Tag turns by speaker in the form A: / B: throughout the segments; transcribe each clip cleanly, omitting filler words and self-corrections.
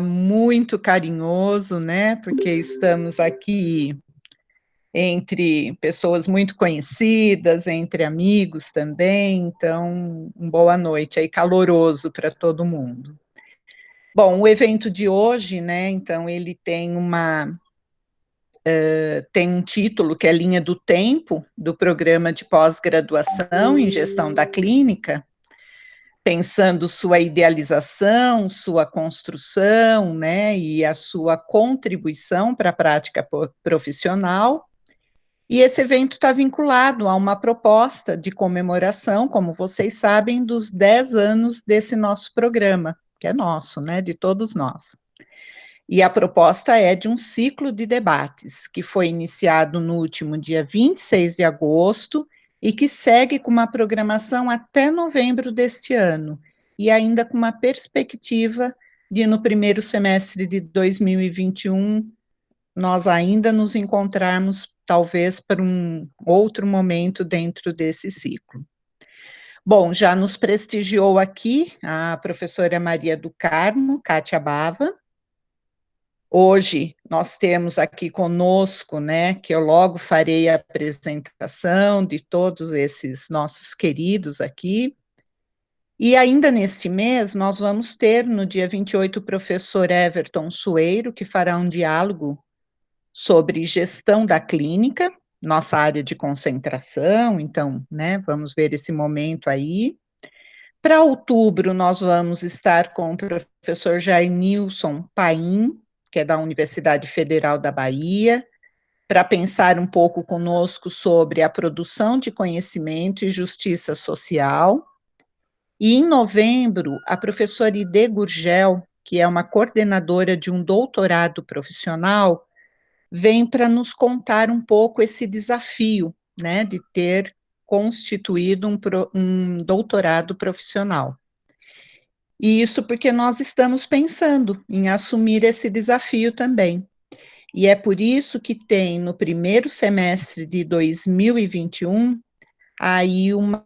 A: muito carinhoso, né? Porque estamos aqui entre pessoas muito conhecidas, entre amigos também, então, boa noite aí, caloroso para todo mundo. Bom, o evento de hoje, né, então ele tem um título que é Linha do Tempo, do programa de pós-graduação em gestão da clínica, pensando sua idealização, sua construção, né, e a sua contribuição para a prática profissional. E esse evento está vinculado a uma proposta de comemoração, como vocês sabem, dos 10 anos desse nosso programa, que é nosso, né, de todos nós. E a proposta é de um ciclo de debates, que foi iniciado no último dia 26 de agosto e que segue com uma programação até novembro deste ano, e ainda com uma perspectiva de, no primeiro semestre de 2021, nós ainda nos encontrarmos, talvez, para um outro momento dentro desse ciclo. Bom, já nos prestigiou aqui a professora Maria do Carmo, Cátia Bava. Hoje nós temos aqui conosco, né, que eu logo farei a apresentação de todos esses nossos queridos aqui. E ainda neste mês, nós vamos ter, no dia 28, o professor Everton Sueiro, que fará um diálogo sobre gestão da clínica, nossa área de concentração, então, né, vamos ver esse momento aí. Para outubro, nós vamos estar com o professor Jair Nilson Paim, que é da Universidade Federal da Bahia, para pensar um pouco conosco sobre a produção de conhecimento e justiça social. E em novembro, a professora Ide Gurgel, que é uma coordenadora de um doutorado profissional, vem para nos contar um pouco esse desafio, né, de ter constituído um doutorado profissional. E isso porque nós estamos pensando em assumir esse desafio também. E é por isso que tem no primeiro semestre de 2021 aí uma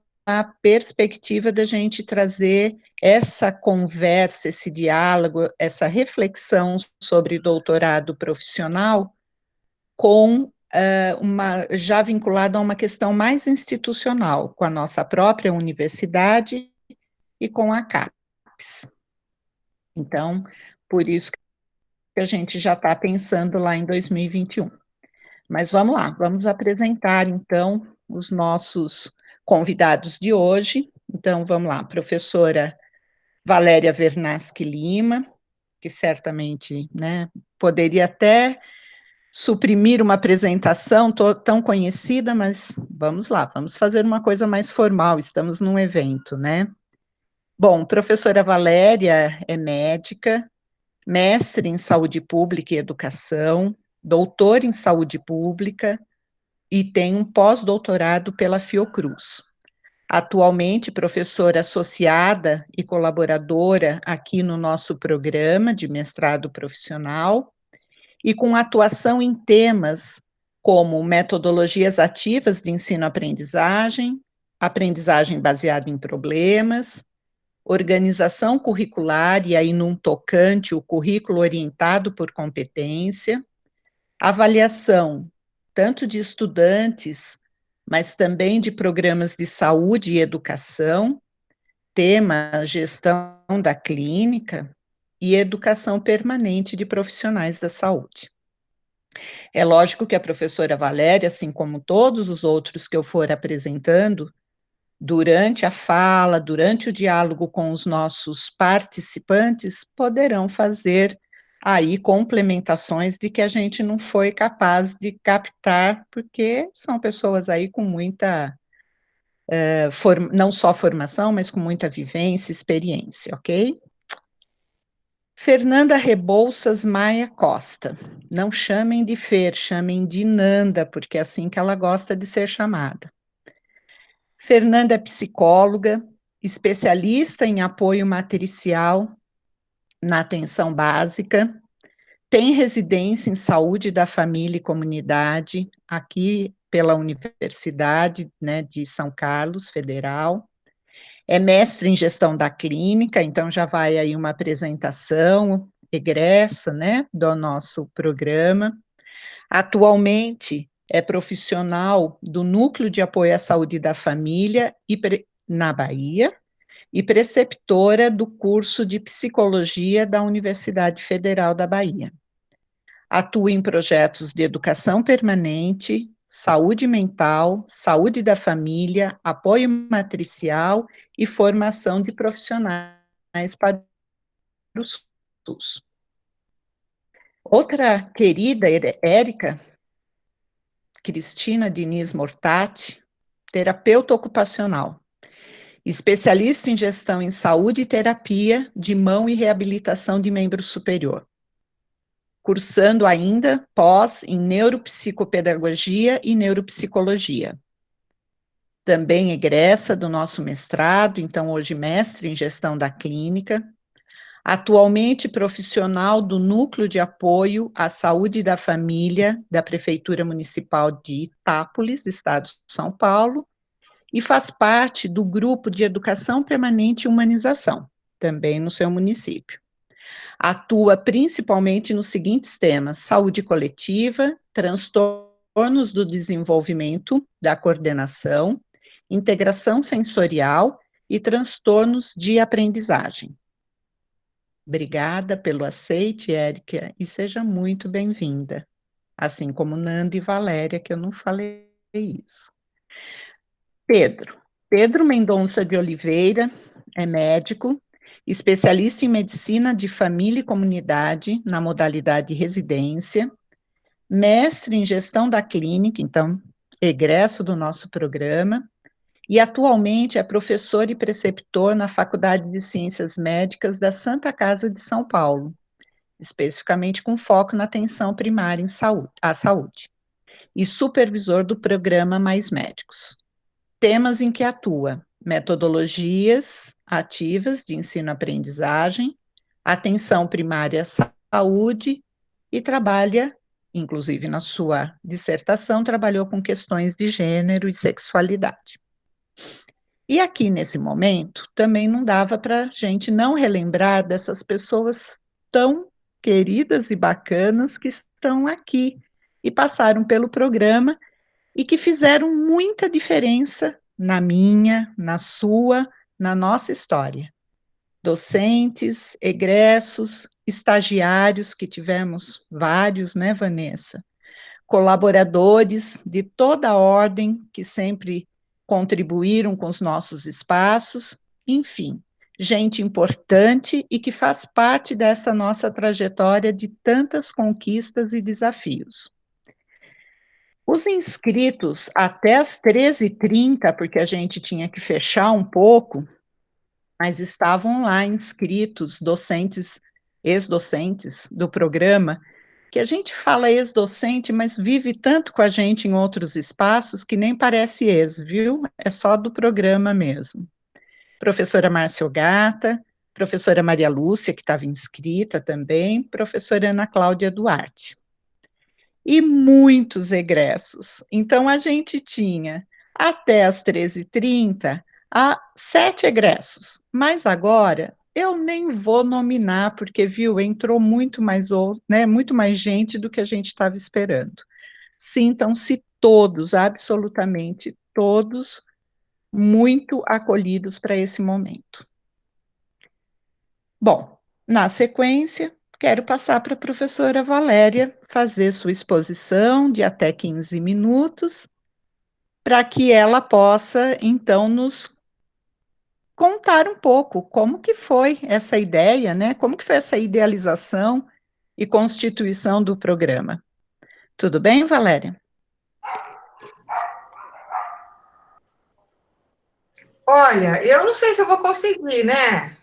A: perspectiva da gente trazer essa conversa, esse diálogo, essa reflexão sobre doutorado profissional com já vinculado a uma questão mais institucional, com a nossa própria universidade e com a CAPES. Então, por isso que a gente já está pensando lá em 2021. Mas vamos lá, vamos apresentar então os nossos convidados de hoje. Então, vamos lá, professora Valéria Vernaschi Lima, que certamente, né, poderia até suprimir uma apresentação tão conhecida, mas vamos lá, vamos fazer uma coisa mais formal, estamos num evento, né? Bom, professora Valéria é médica, mestre em saúde pública e educação, doutor em saúde pública e tem um pós-doutorado pela Fiocruz. Atualmente, professora associada e colaboradora aqui no nosso programa de mestrado profissional, e com atuação em temas como metodologias ativas de ensino-aprendizagem, aprendizagem baseada em problemas, organização curricular, e aí num tocante o currículo orientado por competência, avaliação tanto de estudantes, mas também de programas de saúde e educação, tema gestão da clínica e educação permanente de profissionais da saúde. É lógico que a professora Valéria, assim como todos os outros que eu for apresentando, durante a fala, durante o diálogo com os nossos participantes, poderão fazer aí complementações de que a gente não foi capaz de captar, porque são pessoas aí com muita, não só formação, mas com muita vivência, experiência, ok? Fernanda Rebouças Maia Costa. Não chamem de Fer, chamem de Nanda, porque é assim que ela gosta de ser chamada. Fernanda é psicóloga, especialista em apoio matricial na atenção básica, tem residência em saúde da família e comunidade aqui pela Universidade, né, de São Carlos, Federal. É mestre em gestão da clínica, então já vai aí uma apresentação, egressa, né, do nosso programa. Atualmente é profissional do Núcleo de Apoio à Saúde da Família na Bahia e preceptora do curso de Psicologia da Universidade Federal da Bahia. Atua em projetos de educação permanente, saúde mental, saúde da família, apoio matricial e formação de profissionais para o SUS. Outra querida, Érica Cristina Diniz Mortati, terapeuta ocupacional, especialista em gestão em saúde e terapia de mão e reabilitação de membro superior, cursando ainda pós em neuropsicopedagogia e neuropsicologia. Também egressa do nosso mestrado, então hoje mestre em gestão da clínica, atualmente profissional do Núcleo de Apoio à Saúde da Família da Prefeitura Municipal de Itápolis, Estado de São Paulo, e faz parte do Grupo de Educação Permanente e Humanização, também no seu município. Atua principalmente nos seguintes temas: saúde coletiva, transtornos do desenvolvimento, da coordenação, integração sensorial e transtornos de aprendizagem. Obrigada pelo aceite, Érica, e seja muito bem-vinda. Assim como Nanda e Valéria, que eu não falei isso. Pedro Mendonça de Oliveira é médico, especialista em medicina de família e comunidade, na modalidade residência, mestre em gestão da clínica, então, egresso do nosso programa, e atualmente é professor e preceptor na Faculdade de Ciências Médicas da Santa Casa de São Paulo, especificamente com foco na atenção primária à saúde, e supervisor do programa Mais Médicos. Temas em que atua: metodologias ativas de ensino-aprendizagem, atenção primária à saúde, e trabalha, inclusive na sua dissertação, trabalhou com questões de gênero e sexualidade. E aqui, nesse momento, também não dava para a gente não relembrar dessas pessoas tão queridas e bacanas que estão aqui e passaram pelo programa e que fizeram muita diferença na minha, na sua, na nossa história. Docentes, egressos, estagiários, que tivemos vários, né, Vanessa? Colaboradores de toda a ordem que sempre contribuíram com os nossos espaços, enfim, gente importante e que faz parte dessa nossa trajetória de tantas conquistas e desafios. Os inscritos até as 13h30, porque a gente tinha que fechar um pouco, mas estavam lá inscritos, docentes, ex-docentes do programa, que a gente fala ex-docente, mas vive tanto com a gente em outros espaços que nem parece ex, viu? É só do programa mesmo. Professora Márcia Ogata, professora Maria Lúcia, que estava inscrita também, professora Ana Cláudia Duarte. E muitos egressos. Então, a gente tinha, até as 13h30, 7 egressos, mas agora eu nem vou nominar, porque, viu, entrou muito mais, né, muito mais gente do que a gente estava esperando. Sintam-se todos, absolutamente todos, muito acolhidos para esse momento. Bom, na sequência, quero passar para a professora Valéria fazer sua exposição de até 15 minutos, para que ela possa, então, nos contar um pouco como que foi essa ideia, né? Como que foi essa idealização e constituição do programa. Tudo bem, Valéria?
B: Olha, eu não sei se eu vou conseguir, né?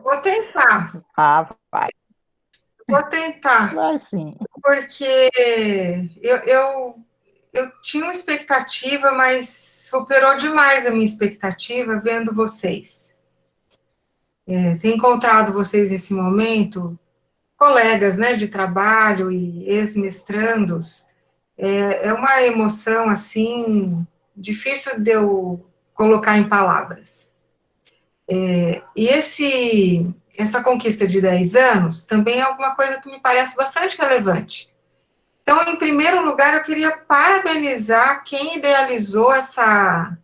B: Vou tentar,
A: Ah, vai,
B: vou tentar,
A: vai sim.
B: porque eu tinha uma expectativa, mas superou demais a minha expectativa vendo vocês. Ter encontrado vocês nesse momento, colegas, né, de trabalho e ex-mestrandos, é uma emoção, assim, difícil de eu colocar em palavras. E essa conquista de 10 anos também é alguma coisa que me parece bastante relevante. Então, em primeiro lugar, eu queria parabenizar quem idealizou essa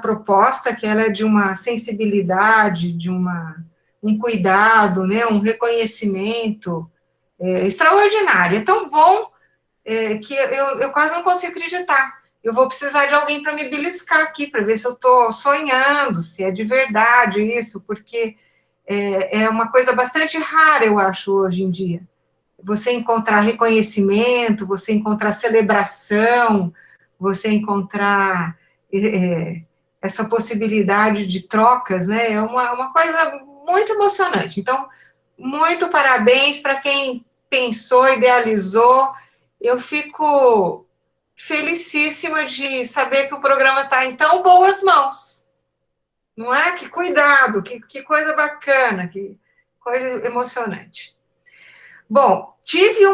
B: proposta, que ela é de uma sensibilidade, de um cuidado, né, um reconhecimento extraordinário. É tão bom que eu quase não consigo acreditar. Eu vou precisar de alguém para me beliscar aqui, para ver se eu estou sonhando, se é de verdade isso, porque é uma coisa bastante rara, eu acho, hoje em dia. Você encontrar reconhecimento, você encontrar celebração, você encontrar essa possibilidade de trocas, né? É uma coisa muito emocionante. Então, muito parabéns para quem pensou, idealizou. Eu fico felicíssima de saber que o programa está em tão boas mãos. Não é? Que cuidado, que coisa bacana, que coisa emocionante. Bom, tive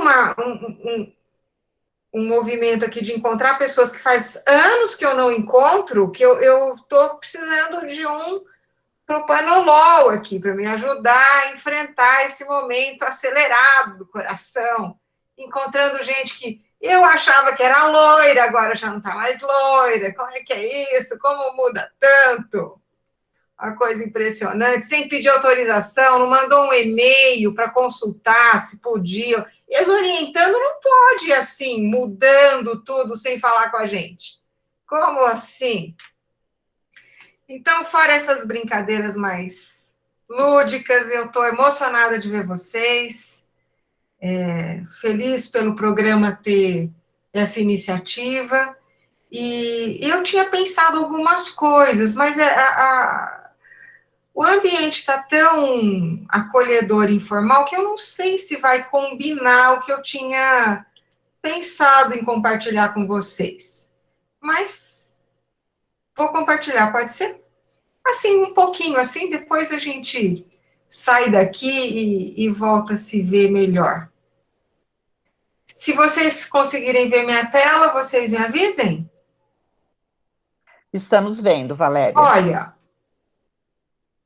B: um movimento aqui de encontrar pessoas que faz anos que eu não encontro, que eu estou precisando de um propanolol aqui, para me ajudar a enfrentar esse momento acelerado do coração, encontrando gente que eu achava que era loira, agora já não está mais loira, como é que é isso, como muda tanto? Uma coisa impressionante, sem pedir autorização, não mandou um e-mail para consultar se podia. Eles orientando, não pode assim, mudando tudo sem falar com a gente. Como assim? Então, fora essas brincadeiras mais lúdicas, eu estou emocionada de ver vocês, feliz pelo programa ter essa iniciativa, e eu tinha pensado algumas coisas, mas o ambiente está tão acolhedor e informal que eu não sei se vai combinar o que eu tinha pensado em compartilhar com vocês. Mas vou compartilhar, pode ser? Assim, um pouquinho assim, depois a gente sai daqui e volta a se ver melhor. Se vocês conseguirem ver minha tela, vocês me avisem?
A: Estamos vendo, Valéria.
B: Olha,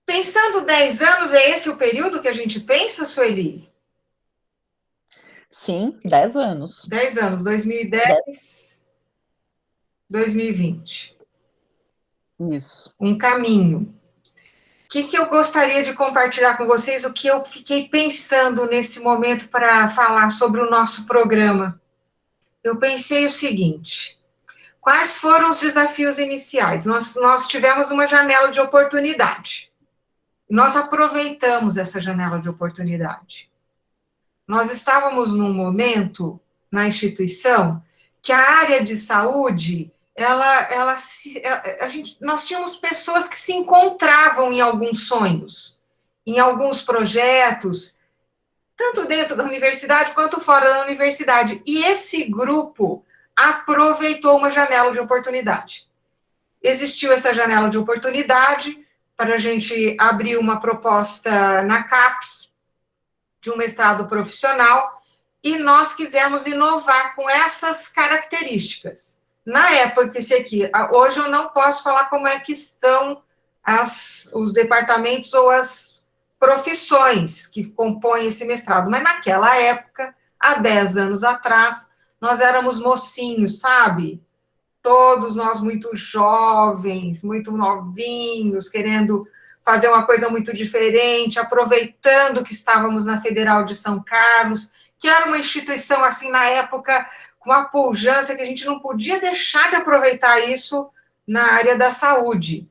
B: pensando 10 anos, é esse o período que a gente pensa, Sueli?
A: Sim, 10 anos.
B: 10 anos, 2010, 2020.
A: Isso.
B: Um caminho. O que eu gostaria de compartilhar com vocês, o que eu fiquei pensando nesse momento para falar sobre o nosso programa? Eu pensei o seguinte: quais foram os desafios iniciais? Nós tivemos uma janela de oportunidade. Nós aproveitamos essa janela de oportunidade. Nós estávamos num momento na instituição que a área de saúde, nós tínhamos pessoas que se encontravam em alguns sonhos, em alguns projetos, tanto dentro da universidade quanto fora da universidade. E esse grupo aproveitou uma janela de oportunidade. Existiu essa janela de oportunidade para a gente abrir uma proposta na CAPES, de um mestrado profissional, e nós quisemos inovar com essas características. Na época, hoje eu não posso falar como é que estão os departamentos ou as profissões que compõem esse mestrado, mas naquela época, há 10 anos atrás, nós éramos mocinhos, sabe? Todos nós muito jovens, muito novinhos, querendo fazer uma coisa muito diferente, aproveitando que estávamos na Federal de São Carlos, que era uma instituição, assim, na época, com uma pujança que a gente não podia deixar de aproveitar isso na área da saúde.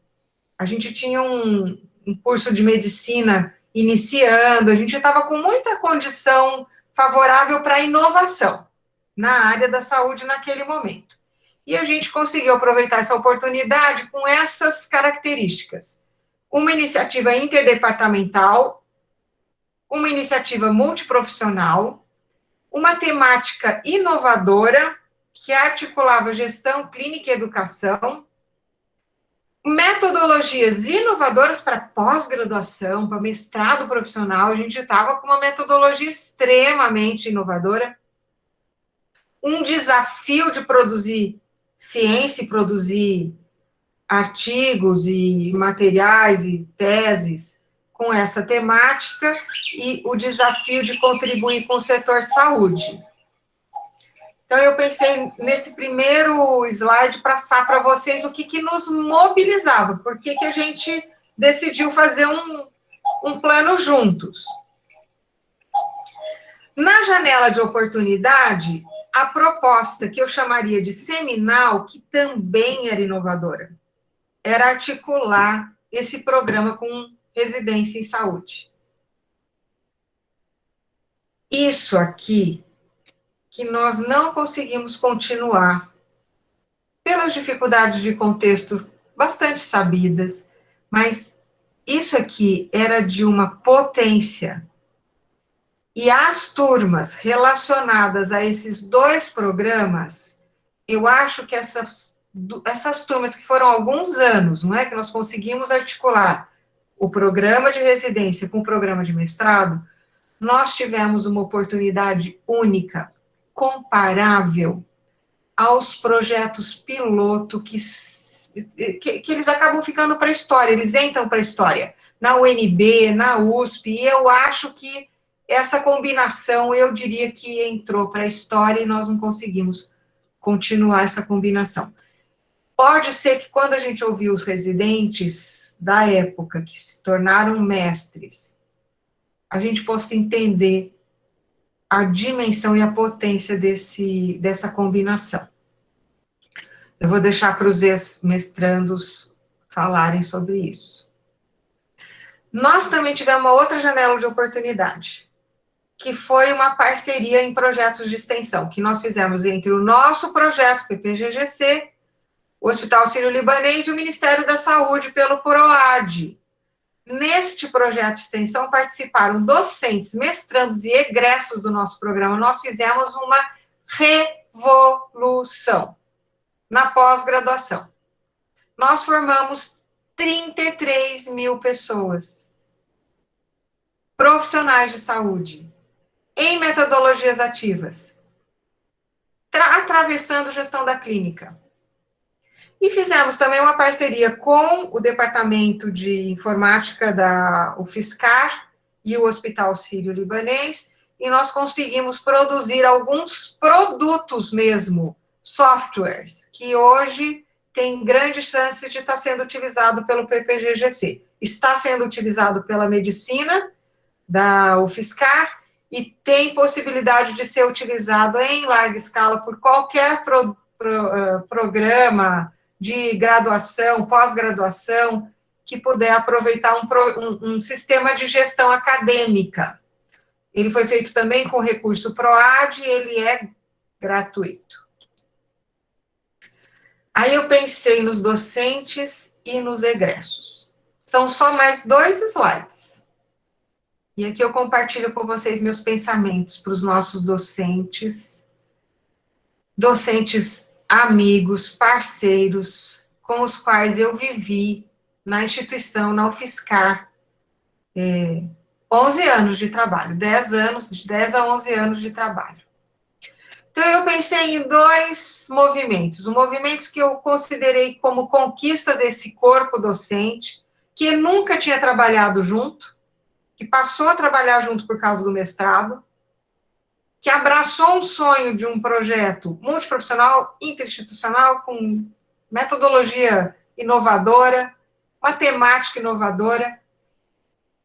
B: A gente tinha um curso de medicina iniciando, a gente estava com muita condição favorável para a inovação na área da saúde naquele momento. E a gente conseguiu aproveitar essa oportunidade com essas características. Uma iniciativa interdepartamental, uma iniciativa multiprofissional, uma temática inovadora, que articulava gestão, clínica e educação, metodologias inovadoras para pós-graduação, para mestrado profissional, a gente estava com uma metodologia extremamente inovadora, um desafio de produzir ciência e produzir artigos e materiais e teses com essa temática e o desafio de contribuir com o setor saúde. Então, eu pensei nesse primeiro slide passar para vocês o que nos mobilizava, por que a gente decidiu fazer um plano juntos. Na janela de oportunidade, a proposta que eu chamaria de seminal, que também era inovadora, era articular esse programa com residência em saúde. Isso aqui, que nós não conseguimos continuar, pelas dificuldades de contexto bastante sabidas, mas isso aqui era de uma potência. E as turmas relacionadas a esses dois programas, eu acho que essas turmas que foram alguns anos, não é, que nós conseguimos articular o programa de residência com o programa de mestrado, nós tivemos uma oportunidade única, comparável aos projetos piloto que eles acabam ficando para a história, eles entram para a história, na UNB, na USP, e eu acho que essa combinação, eu diria que entrou para a história e nós não conseguimos continuar essa combinação. Pode ser que quando a gente ouviu os residentes da época, que se tornaram mestres, a gente possa entender a dimensão e a potência dessa combinação. Eu vou deixar para os ex-mestrandos falarem sobre isso. Nós também tivemos uma outra janela de oportunidade, que foi uma parceria em projetos de extensão, que nós fizemos entre o nosso projeto, PPGGC, o Hospital Sírio-Libanês e o Ministério da Saúde, pelo PROAD. Neste projeto de extensão participaram docentes, mestrandos e egressos do nosso programa. Nós fizemos uma revolução na pós-graduação. Nós formamos 33 mil pessoas, profissionais de saúde, em metodologias ativas, atravessando gestão da clínica. E fizemos também uma parceria com o Departamento de Informática da UFSCar e o Hospital Sírio-Libanês, e nós conseguimos produzir alguns produtos mesmo, softwares, que hoje tem grande chance de estar sendo utilizado pelo PPGGC. Está sendo utilizado pela medicina da UFSCar e tem possibilidade de ser utilizado em larga escala por qualquer programa de graduação, pós-graduação, que puder aproveitar um sistema de gestão acadêmica. Ele foi feito também com recurso PROAD e ele é gratuito. Aí eu pensei nos docentes e nos egressos. São só mais 2 slides. E aqui eu compartilho com vocês meus pensamentos para os nossos docentes amigos, parceiros, com os quais eu vivi na instituição, na UFSCar, 11 anos de trabalho, 10 a 11 anos de trabalho. Então, eu pensei em 2 movimentos, movimentos que eu considerei como conquistas esse corpo docente, que nunca tinha trabalhado junto, que passou a trabalhar junto por causa do mestrado, que abraçou um sonho de um projeto multiprofissional, interinstitucional, com metodologia inovadora, matemática inovadora.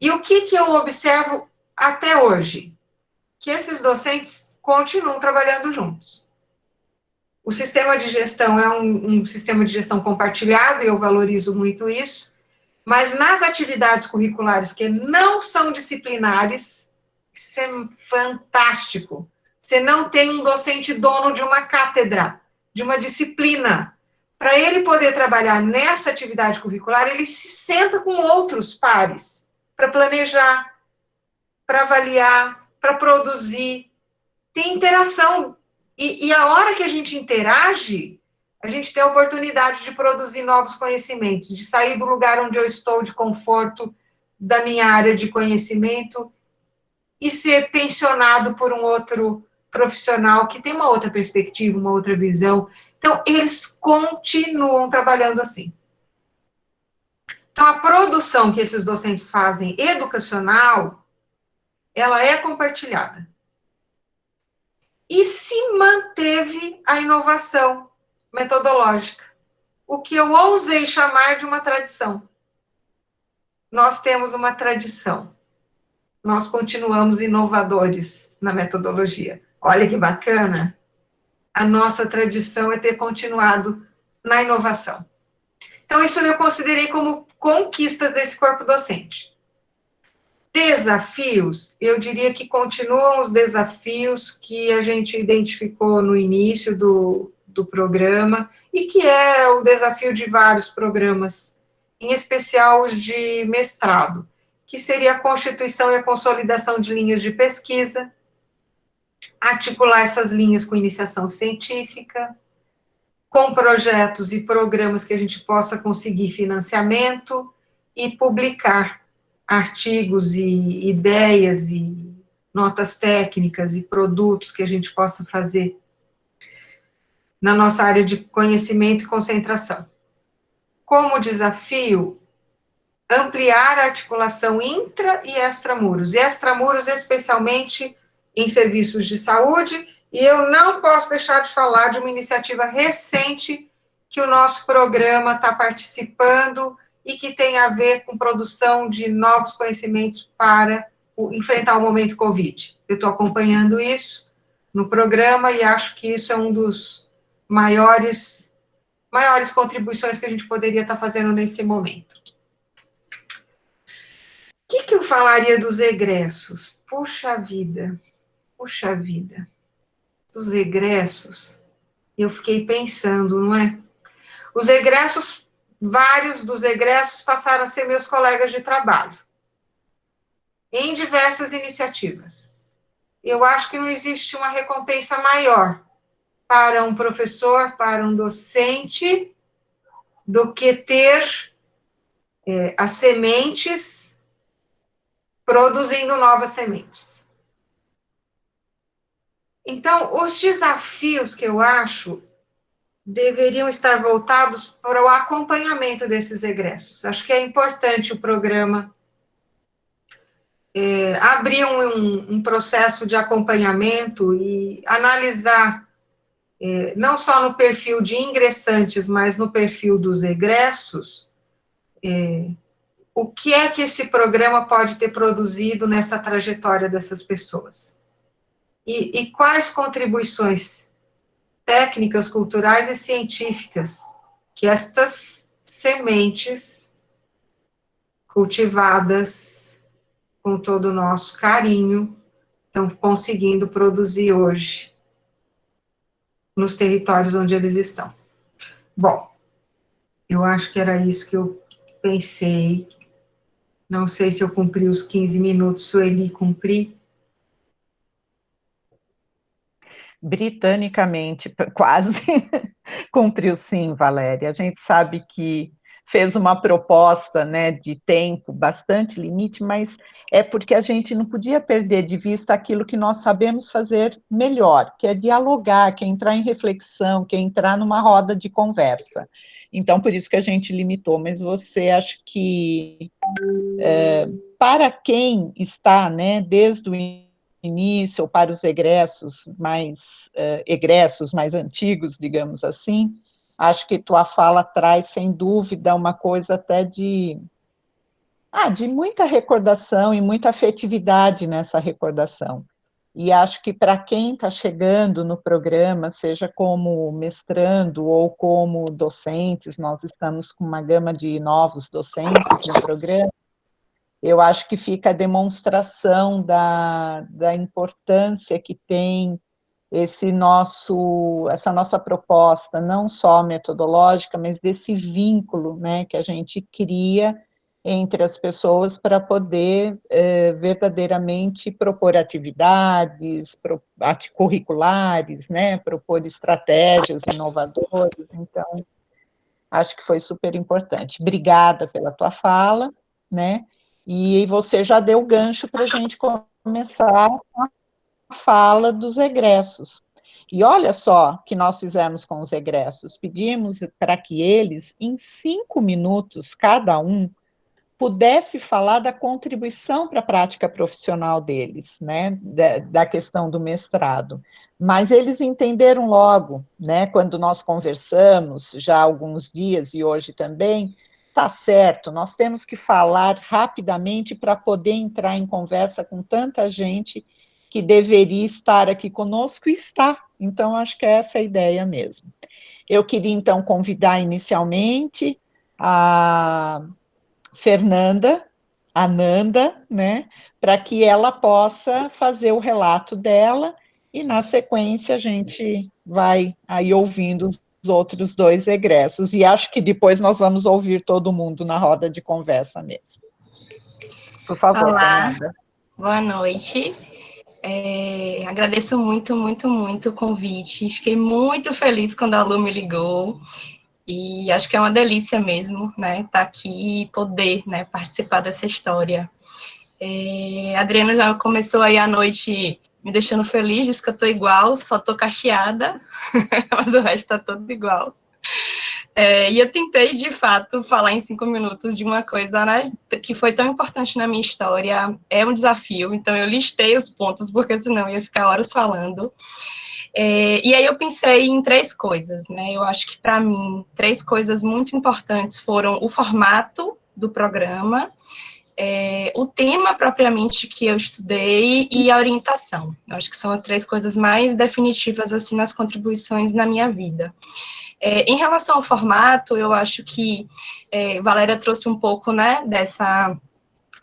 B: E o que eu observo até hoje? Que esses docentes continuam trabalhando juntos. O sistema de gestão é um sistema de gestão compartilhado, e eu valorizo muito isso, mas nas atividades curriculares que não são disciplinares, isso é fantástico. Você não tem um docente dono de uma cátedra, de uma disciplina. Para ele poder trabalhar nessa atividade curricular, ele se senta com outros pares, para planejar, para avaliar, para produzir. Tem interação. E a hora que a gente interage, a gente tem a oportunidade de produzir novos conhecimentos, de sair do lugar onde eu estou, de conforto, da minha área de conhecimento, e ser tensionado por um outro profissional que tem uma outra perspectiva, uma outra visão. Então, eles continuam trabalhando assim. Então, a produção que esses docentes fazem, educacional, ela é compartilhada. E se manteve a inovação metodológica, o que eu ousei chamar de uma tradição. Nós temos uma tradição. Nós continuamos inovadores na metodologia. Olha que bacana. A nossa tradição é ter continuado na inovação. Então, isso eu considerei como conquistas desse corpo docente. Desafios, eu diria que continuam os desafios que a gente identificou no início do programa, e que é o desafio de vários programas, em especial os de mestrado, que seria a constituição e a consolidação de linhas de pesquisa, articular essas linhas com iniciação científica, com projetos e programas que a gente possa conseguir financiamento e publicar artigos e ideias e notas técnicas e produtos que a gente possa fazer na nossa área de conhecimento e concentração. Como desafio, ampliar a articulação intra e extramuros especialmente em serviços de saúde, e eu não posso deixar de falar de uma iniciativa recente que o nosso programa está participando e que tem a ver com produção de novos conhecimentos para enfrentar o momento Covid. Eu estou acompanhando isso no programa e acho que isso é um dos maiores contribuições que a gente poderia estar fazendo nesse momento. O que eu falaria dos egressos? Puxa vida. Os egressos, eu fiquei pensando, não é? Os egressos, vários dos egressos passaram a ser meus colegas de trabalho, em diversas iniciativas. Eu acho que não existe uma recompensa maior para um professor, para um docente, do que ter as sementes produzindo novas sementes. Então, os desafios que eu acho deveriam estar voltados para o acompanhamento desses egressos. Acho que é importante o programa abrir um processo de acompanhamento e analisar, não só no perfil de ingressantes, mas no perfil dos egressos, o que é que esse programa pode ter produzido nessa trajetória dessas pessoas. E quais contribuições técnicas, culturais e científicas que estas sementes cultivadas com todo o nosso carinho estão conseguindo produzir hoje nos territórios onde eles estão. Bom, eu acho que era isso que eu pensei. Não sei se eu cumpri os 15 minutos, Sueli, cumpri.
A: Britanicamente, quase cumpriu sim, Valéria. A gente sabe que fez uma proposta, né, de tempo bastante limite, mas é porque a gente não podia perder de vista aquilo que nós sabemos fazer melhor, que é dialogar, que é entrar em reflexão, que é entrar numa roda de conversa. Então, por isso que a gente limitou, mas você, acho que para quem está, né, desde o início, ou para os egressos mais antigos, digamos assim, acho que tua fala traz, sem dúvida, uma coisa até de muita recordação e muita afetividade nessa recordação. E acho que para quem está chegando no programa, seja como mestrando ou como docentes, nós estamos com uma gama de novos docentes no programa, eu acho que fica a demonstração da importância que tem essa nossa proposta, não só metodológica, mas desse vínculo, né, que a gente cria entre as pessoas para poder verdadeiramente propor atividades curriculares, né, propor estratégias inovadoras. Então, acho que foi super importante. Obrigada pela tua fala, né, e você já deu o gancho para a gente começar a fala dos egressos. E olha só o que nós fizemos com os egressos, pedimos para que eles, em 5 minutos cada um, pudesse falar da contribuição para a prática profissional deles, né, da questão do mestrado. Mas eles entenderam logo, né, quando nós conversamos, já há alguns dias e hoje também, tá certo, nós temos que falar rapidamente para poder entrar em conversa com tanta gente que deveria estar aqui conosco e está. Então, acho que é essa a ideia mesmo. Eu queria, então, convidar inicialmente a Fernanda, a Nanda, né, para que ela possa fazer o relato dela e, na sequência, a gente vai aí ouvindo os outros dois egressos. E acho que depois nós vamos ouvir todo mundo na roda de conversa mesmo. Por favor,
C: Olá,
A: Fernanda.
C: boa noite. Agradeço muito, muito, muito o convite. Fiquei muito feliz quando a Lu me ligou. E acho que é uma delícia mesmo, né, estar aqui e poder, né, participar dessa história. A Adriana já começou aí a noite me deixando feliz, disse que eu estou igual, só estou cacheada, mas o resto está tudo igual. E eu tentei, de fato, falar em 5 minutos de uma coisa, né, que foi tão importante na minha história. É um desafio, então eu listei os pontos, porque senão eu ia ficar horas falando. E aí eu pensei em 3 coisas, né? Eu acho que, para mim, 3 coisas muito importantes foram o formato do programa, o tema propriamente que eu estudei e a orientação. Eu acho que são as 3 coisas mais definitivas, assim, nas contribuições na minha vida. Em relação ao formato, eu acho que Valéria trouxe um pouco, né,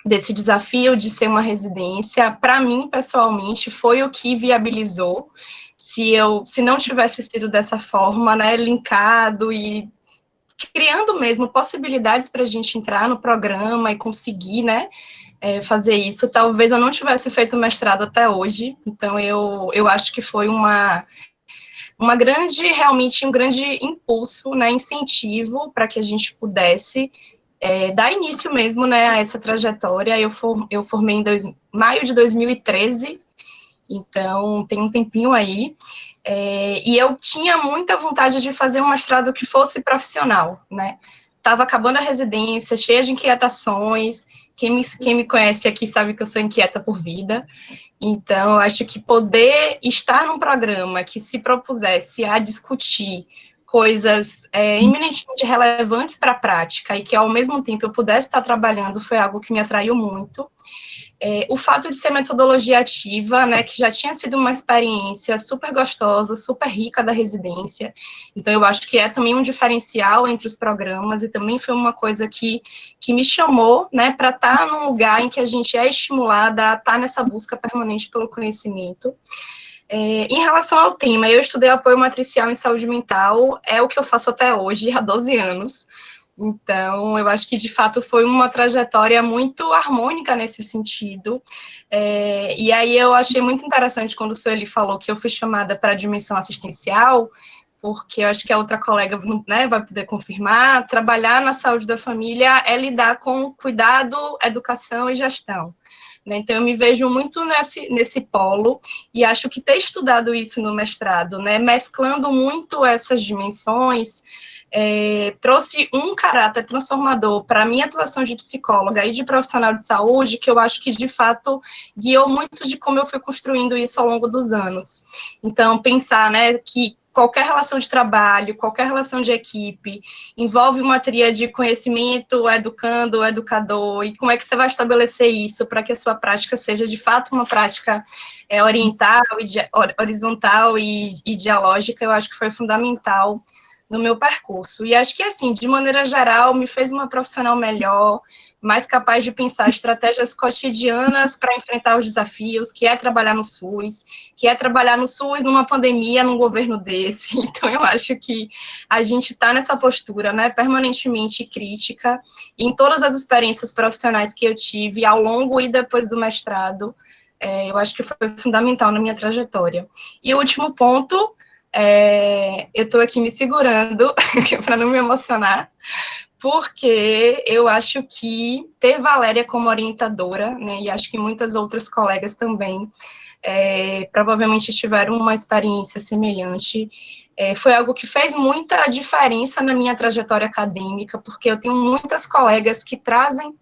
C: desse desafio de ser uma residência. Para mim, pessoalmente, foi o que viabilizou. Se não tivesse sido dessa forma, né, linkado e criando mesmo possibilidades para a gente entrar no programa e conseguir, né, fazer isso, talvez eu não tivesse feito mestrado até hoje. Então, eu acho que foi realmente um grande impulso, né, incentivo para que a gente pudesse dar início mesmo, né, a essa trajetória. Eu formei em maio de 2013, então tem um tempinho aí, e eu tinha muita vontade de fazer um mestrado que fosse profissional, né, estava acabando a residência, cheia de inquietações. Quem me conhece aqui sabe que eu sou inquieta por vida. Então, eu acho que poder estar num programa que se propusesse a discutir coisas eminentemente relevantes para a prática e que, ao mesmo tempo, eu pudesse estar trabalhando foi algo que me atraiu muito. O fato de ser metodologia ativa, né, que já tinha sido uma experiência super gostosa, super rica da residência, então eu acho que é também um diferencial entre os programas, e também foi uma coisa que me chamou, né, para estar num lugar em que a gente é estimulada a estar nessa busca permanente pelo conhecimento. Em relação ao tema, eu estudei apoio matricial em saúde mental, é o que eu faço até hoje, há 12 anos, então, eu acho que, de fato, foi uma trajetória muito harmônica nesse sentido. E aí eu achei muito interessante quando o Sueli falou que eu fui chamada para a dimensão assistencial, porque eu acho que a outra colega, né, vai poder confirmar, trabalhar na saúde da família é lidar com cuidado, educação e gestão. Então, eu me vejo muito nesse polo, e acho que ter estudado isso no mestrado, né, mesclando muito essas dimensões, trouxe um caráter transformador para a minha atuação de psicóloga e de profissional de saúde, que eu acho que, de fato, guiou muito de como eu fui construindo isso ao longo dos anos. Então, pensar, né, que qualquer relação de trabalho, qualquer relação de equipe, envolve uma tríade de conhecimento, educando, educador, e como é que você vai estabelecer isso para que a sua prática seja, de fato, uma prática oriental, horizontal e dialógica. Eu acho que foi fundamental no meu percurso. E acho que, assim, de maneira geral, me fez uma profissional melhor, mais capaz de pensar estratégias cotidianas para enfrentar os desafios, que é trabalhar no SUS, numa pandemia, num governo desse. Então, eu acho que a gente está nessa postura, né, permanentemente crítica, e em todas as experiências profissionais que eu tive, ao longo e depois do mestrado, eu acho que foi fundamental na minha trajetória. E o último ponto, eu estou aqui me segurando para não me emocionar, porque eu acho que ter Valéria como orientadora, né, e acho que muitas outras colegas também, provavelmente tiveram uma experiência semelhante, foi algo que fez muita diferença na minha trajetória acadêmica, porque eu tenho muitas colegas que trazem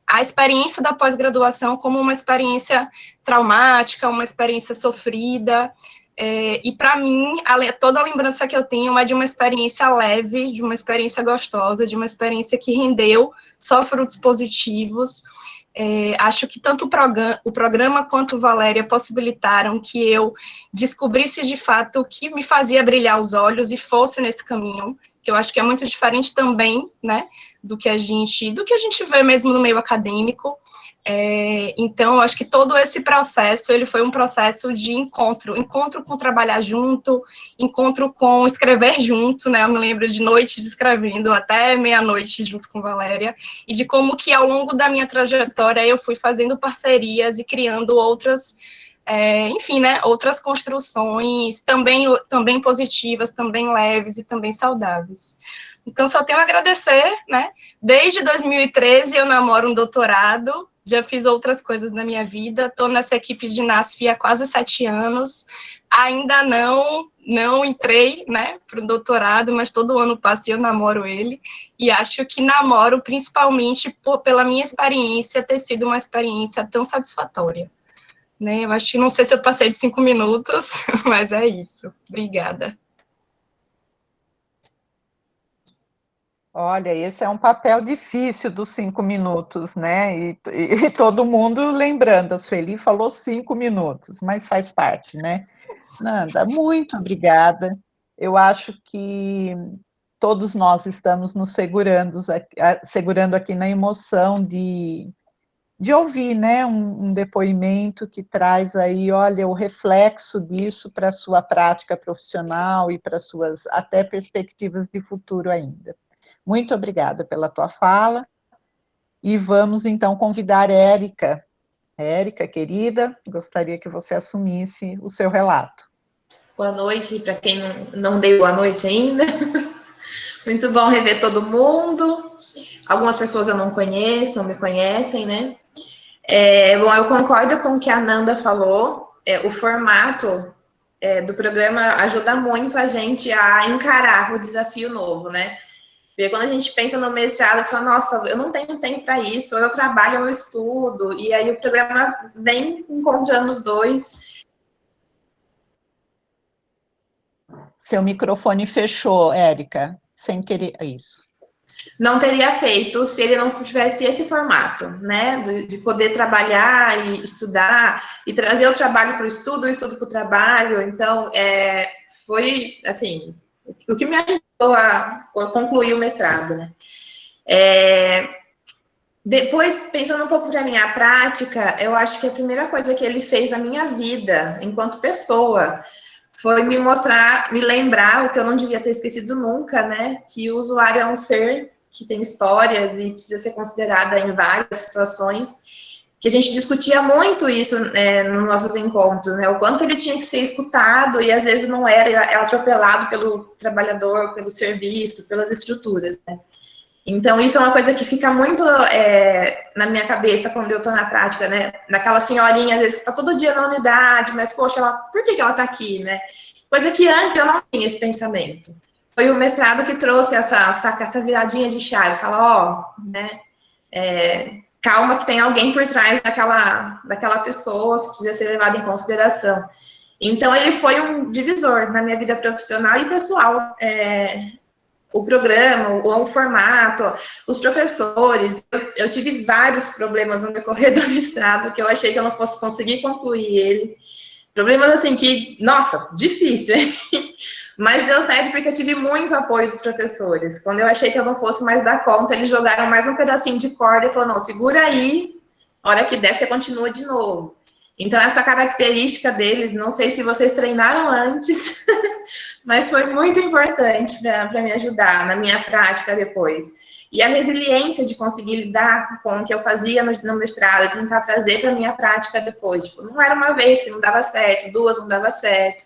C: a experiência da pós-graduação como uma experiência traumática, uma experiência sofrida, e para mim, toda a lembrança que eu tenho é de uma experiência leve, de uma experiência gostosa, de uma experiência que rendeu só frutos positivos. Acho que tanto o programa quanto Valéria possibilitaram que eu descobrisse de fato o que me fazia brilhar os olhos e fosse nesse caminho, que eu acho que é muito diferente também, né, do que a gente vê mesmo no meio acadêmico. Então, eu acho que todo esse processo, ele foi um processo de encontro com trabalhar junto, encontro com escrever junto, né, eu me lembro de noites escrevendo até meia-noite junto com Valéria, e de como que ao longo da minha trajetória eu fui fazendo parcerias e criando outras, enfim, né, outras construções, também positivas, também leves e também saudáveis. Então, só tenho a agradecer, né, desde 2013 eu namoro um doutorado, já fiz outras coisas na minha vida, estou nessa equipe de NASF há quase 7 anos, ainda não entrei, né, para o doutorado, mas todo ano passo e eu namoro ele, e acho que namoro principalmente pela minha experiência ter sido uma experiência tão satisfatória, né, eu acho que não sei se eu passei de 5 minutos, mas é isso, obrigada.
A: Olha, esse é um papel difícil dos 5 minutos, né? E todo mundo lembrando, a Sueli falou 5 minutos, mas faz parte, né? Nanda, muito obrigada. Eu acho que todos nós estamos nos segurando aqui na emoção de ouvir, né? Um depoimento que traz aí, olha, o reflexo disso para a sua prática profissional e para suas até perspectivas de futuro ainda. Muito obrigada pela tua fala, e vamos então convidar Érica. Érica, querida, gostaria que você assumisse o seu relato.
D: Boa noite, para quem não deu boa noite ainda. Muito bom rever todo mundo. Algumas pessoas eu não conheço, não me conhecem, né? Bom, eu concordo com o que a Nanda falou. O formato do programa ajuda muito a gente a encarar o desafio novo, né? Porque quando a gente pensa no mestrado, fala, nossa, eu não tenho tempo para isso, ou eu trabalho ou eu estudo, e aí o programa vem encontrando os dois.
A: Seu microfone fechou, Érica, sem querer, isso.
D: Não teria feito se ele não tivesse esse formato, né, de poder trabalhar e estudar, e trazer o trabalho para o estudo para o trabalho. Então, foi, assim, o que me ajudou a concluir o mestrado, né. Depois, pensando um pouco para a minha prática, eu acho que a primeira coisa que ele fez na minha vida, enquanto pessoa, foi me mostrar, me lembrar, o que eu não devia ter esquecido nunca, né, que o usuário é um ser que tem histórias e precisa ser considerada em várias situações, que a gente discutia muito isso nos nossos encontros, né, o quanto ele tinha que ser escutado e às vezes não era atropelado pelo trabalhador, pelo serviço, pelas estruturas, né. Então, isso é uma coisa que fica muito na minha cabeça quando eu estou na prática, né? Naquela senhorinha, às vezes, está todo dia na unidade, mas, poxa, por que ela está aqui, né? Coisa que antes eu não tinha esse pensamento. Foi o mestrado que trouxe essa viradinha de chave, fala, né? Calma que tem alguém por trás daquela pessoa que precisa ser levada em consideração. Então, ele foi um divisor na minha vida profissional e pessoal, o programa, o formato, os professores. Eu tive vários problemas no decorrer do mestrado, que eu achei que eu não fosse conseguir concluir ele. Problemas, assim, que, nossa, difícil, hein? Mas deu certo porque eu tive muito apoio dos professores. Quando eu achei que eu não fosse mais dar conta, eles jogaram mais um pedacinho de corda e falaram, não, segura aí, a hora que der, você continua de novo. Então, essa característica deles, não sei se vocês treinaram antes, mas foi muito importante para me ajudar na minha prática depois. E a resiliência de conseguir lidar com o que eu fazia no mestrado, tentar trazer para a minha prática depois. Tipo, não era uma vez que não dava certo, 2 não dava certo,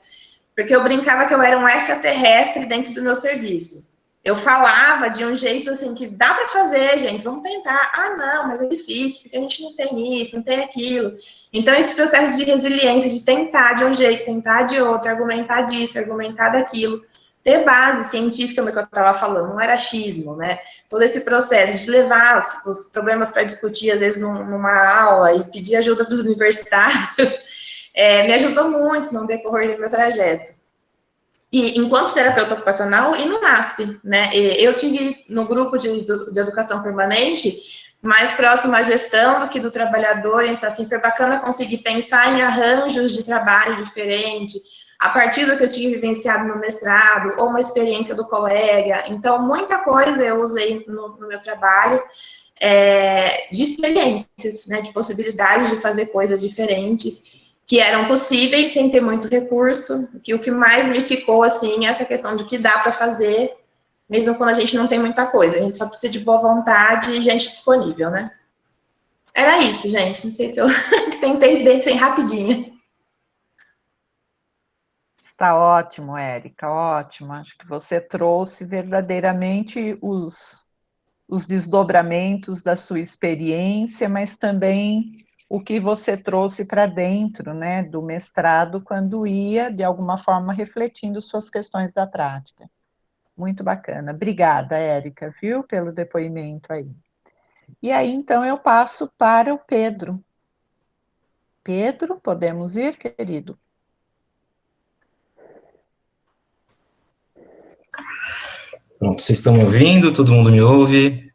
D: porque eu brincava que eu era um extraterrestre dentro do meu serviço. Eu falava de um jeito assim, que dá para fazer, gente, vamos tentar. Ah, não, mas é difícil, porque a gente não tem isso, não tem aquilo. Então, esse processo de resiliência, de tentar de um jeito, tentar de outro, argumentar disso, argumentar daquilo, ter base científica no que eu estava falando, não era achismo, né? Todo esse processo de levar os problemas para discutir, às vezes, numa aula e pedir ajuda dos universitários, me ajudou muito no decorrer do meu trajeto. E enquanto terapeuta ocupacional e no NASP, né? Eu tive no grupo de educação permanente mais próximo à gestão do que do trabalhador, então, assim, foi bacana conseguir pensar em arranjos de trabalho diferente, a partir do que eu tinha vivenciado no mestrado, ou uma experiência do colega. Então, muita coisa eu usei no meu trabalho, de experiências, né, de possibilidades de fazer coisas diferentes, que eram possíveis sem ter muito recurso, que o que mais me ficou, assim, é essa questão de que dá para fazer, mesmo quando a gente não tem muita coisa, a gente só precisa de boa vontade e gente disponível, né? Era isso, gente, não sei se eu tentei bem rapidinho.
A: Tá ótimo, Érica, ótimo. Acho que você trouxe verdadeiramente os desdobramentos da sua experiência, mas também o que você trouxe para dentro, né, do mestrado, quando ia, de alguma forma, refletindo suas questões da prática. Muito bacana. Obrigada, Érica, viu, pelo depoimento aí. E aí, então, eu passo para o Pedro. Pedro, podemos ir, querido?
E: Pronto, vocês estão me ouvindo? Todo mundo me ouve?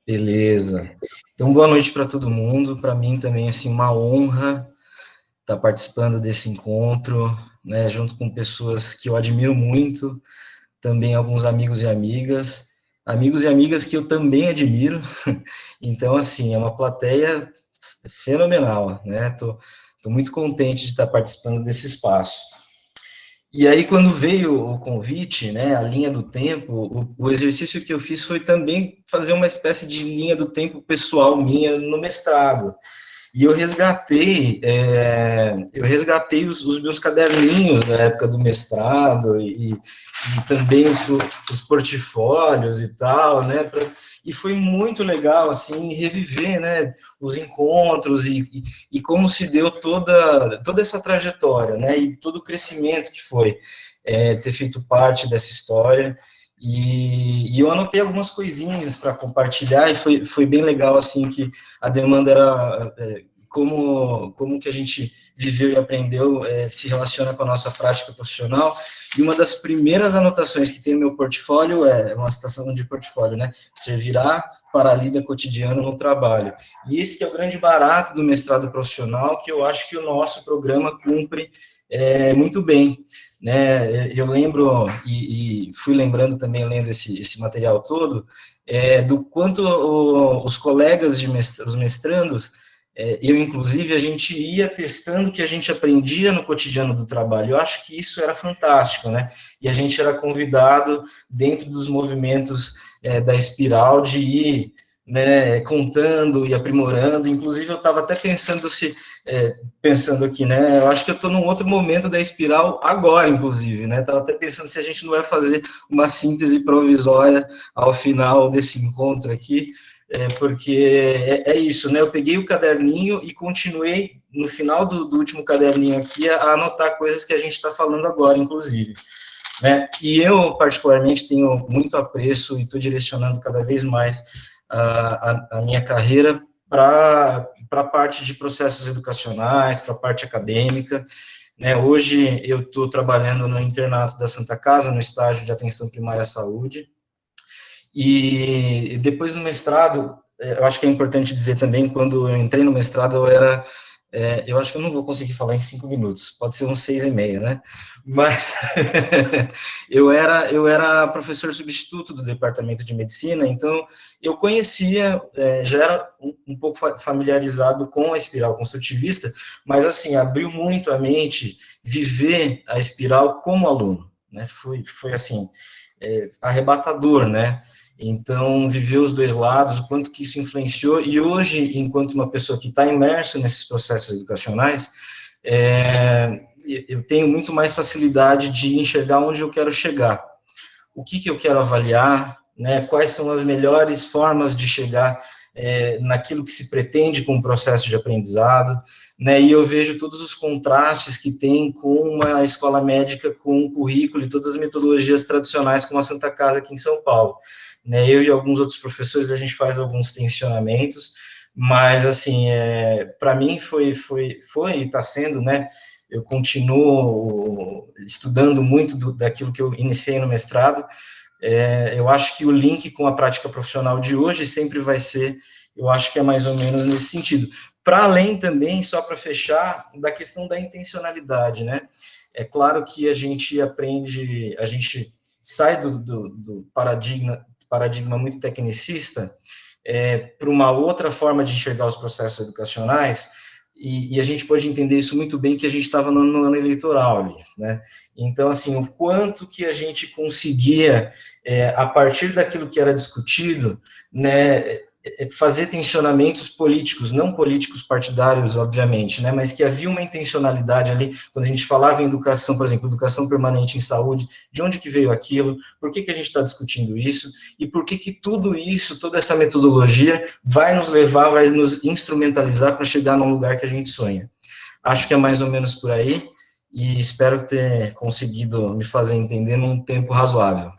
E: Beleza. Então, boa noite para todo mundo. Para mim também, assim, uma honra estar participando desse encontro, né, junto com pessoas que eu admiro muito, também alguns amigos e amigas que eu também admiro. Então, assim, é uma plateia fenomenal, né? Tô muito contente de estar participando desse espaço. E aí, quando veio o convite, né, a linha do tempo, o exercício que eu fiz foi também fazer uma espécie de linha do tempo pessoal minha no mestrado. E eu resgatei os meus caderninhos da época do mestrado e também os portfólios e tal, né, e foi muito legal, assim, reviver, né, os encontros e como se deu toda essa trajetória, né, e todo o crescimento que foi ter feito parte dessa história. E eu anotei algumas coisinhas para compartilhar e foi bem legal, assim, que a demanda era como que a gente viveu e aprendeu se relaciona com a nossa prática profissional. E uma das primeiras anotações que tem no meu portfólio é uma citação de portfólio, né? Servirá para a lida cotidiana no trabalho. E esse que é o grande barato do mestrado profissional, que eu acho que o nosso programa cumpre muito bem. Né? Eu lembro, e fui lembrando também, lendo esse material todo, do quanto os colegas os mestrandos, eu, inclusive, a gente ia testando o que a gente aprendia no cotidiano do trabalho. Eu acho que isso era fantástico, né? E a gente era convidado, dentro dos movimentos da espiral, de ir, né, contando e aprimorando. Inclusive, eu estava até pensando aqui, né? Eu acho que eu estou num outro momento da espiral agora, inclusive, né? Estava até pensando se a gente não vai fazer uma síntese provisória ao final desse encontro aqui, porque é isso, né? Eu peguei o caderninho e continuei, no final do último caderninho aqui, a anotar coisas que a gente está falando agora, inclusive. Né? E eu, particularmente, tenho muito apreço e estou direcionando cada vez mais a minha carreira para a parte de processos educacionais, para a parte acadêmica. Né? Hoje, eu estou trabalhando no internato da Santa Casa, no estágio de atenção primária à saúde. E depois do mestrado, eu acho que é importante dizer também, quando eu entrei no mestrado, eu acho que eu não vou conseguir falar em 5 minutos, pode ser uns 6,5, né? Mas eu era professor substituto do departamento de medicina, então eu conhecia, já era um pouco familiarizado com a espiral construtivista, mas assim, abriu muito a mente viver a espiral como aluno, né? Foi assim, arrebatador, né? Então, viver os dois lados, o quanto que isso influenciou, e hoje, enquanto uma pessoa que está imersa nesses processos educacionais, eu tenho muito mais facilidade de enxergar onde eu quero chegar, o que eu quero avaliar, né, quais são as melhores formas de chegar naquilo que se pretende com o processo de aprendizado, né, e eu vejo todos os contrastes que tem com uma escola médica, com um currículo e todas as metodologias tradicionais como a Santa Casa aqui em São Paulo, né, eu e alguns outros professores, a gente faz alguns tensionamentos, mas, assim, para mim foi e está sendo, né, eu continuo estudando muito daquilo que eu iniciei no mestrado, eu acho que o link com a prática profissional de hoje sempre vai ser, eu acho que é mais ou menos nesse sentido. Para além também, só para fechar, da questão da intencionalidade, né? É claro que a gente aprende, a gente sai do paradigma muito tecnicista para uma outra forma de enxergar os processos educacionais, e a gente pode entender isso muito bem, que a gente estava no ano eleitoral ali, né? Então, assim, o quanto que a gente conseguia, a partir daquilo que era discutido, né, fazer tensionamentos políticos, não políticos partidários, obviamente, né, mas que havia uma intencionalidade ali, quando a gente falava em educação, por exemplo, educação permanente em saúde, de onde que veio aquilo, por que a gente está discutindo isso, e por que tudo isso, toda essa metodologia vai nos levar, vai nos instrumentalizar para chegar num lugar que a gente sonha. Acho que é mais ou menos por aí, e espero ter conseguido me fazer entender num tempo razoável.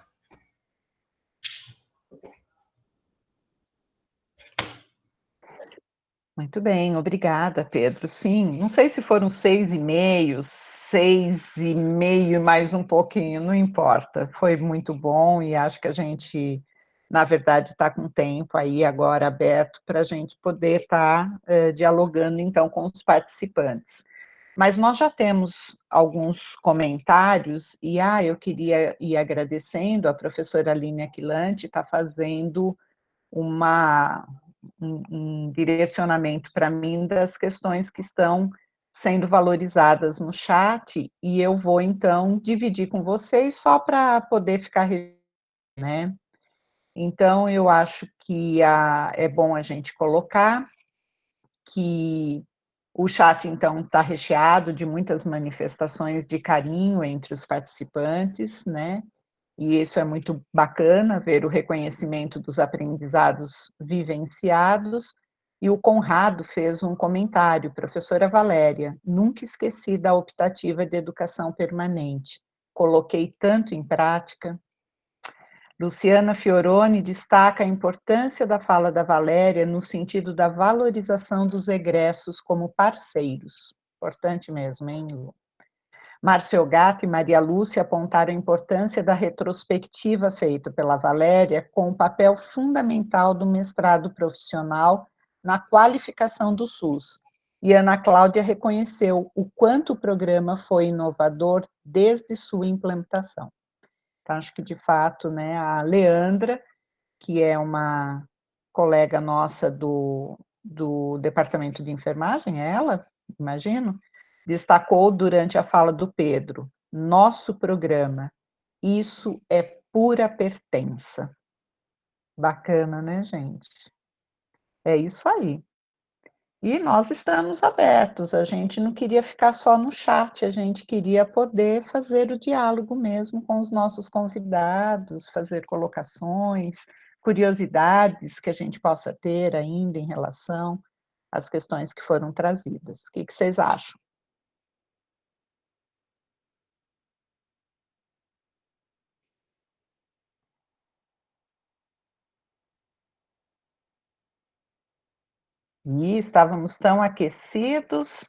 A: Muito bem, obrigada, Pedro. Sim, não sei se foram 6,5, 6,5 mais um pouquinho, não importa. Foi muito bom e acho que a gente, na verdade, está com tempo aí agora aberto para a gente poder estar dialogando, então, com os participantes. Mas nós já temos alguns comentários e eu queria ir agradecendo, a professora Aline Aquilante está fazendo um direcionamento para mim das questões que estão sendo valorizadas no chat, e eu vou, então, dividir com vocês só para poder ficar, né? Então, eu acho que é bom a gente colocar que o chat, então, está recheado de muitas manifestações de carinho entre os participantes, né? E isso é muito bacana, ver o reconhecimento dos aprendizados vivenciados. E o Conrado fez um comentário, professora Valéria, nunca esqueci da optativa de educação permanente, coloquei tanto em prática. Luciana Fioroni destaca a importância da fala da Valéria no sentido da valorização dos egressos como parceiros. Importante mesmo, hein, Lu? Márcio Gato e Maria Lúcia apontaram a importância da retrospectiva feita pela Valéria com o papel fundamental do mestrado profissional na qualificação do SUS. E Ana Cláudia reconheceu o quanto o programa foi inovador desde sua implementação. Então, acho que, de fato, né, a Leandra, que é uma colega nossa do Departamento de Enfermagem, ela, imagino, destacou durante a fala do Pedro, nosso programa, isso é pura pertença. Bacana, né, gente? É isso aí. E nós estamos abertos, a gente não queria ficar só no chat, a gente queria poder fazer o diálogo mesmo com os nossos convidados, fazer colocações, curiosidades que a gente possa ter ainda em relação às questões que foram trazidas. O que vocês acham? E estávamos tão aquecidos.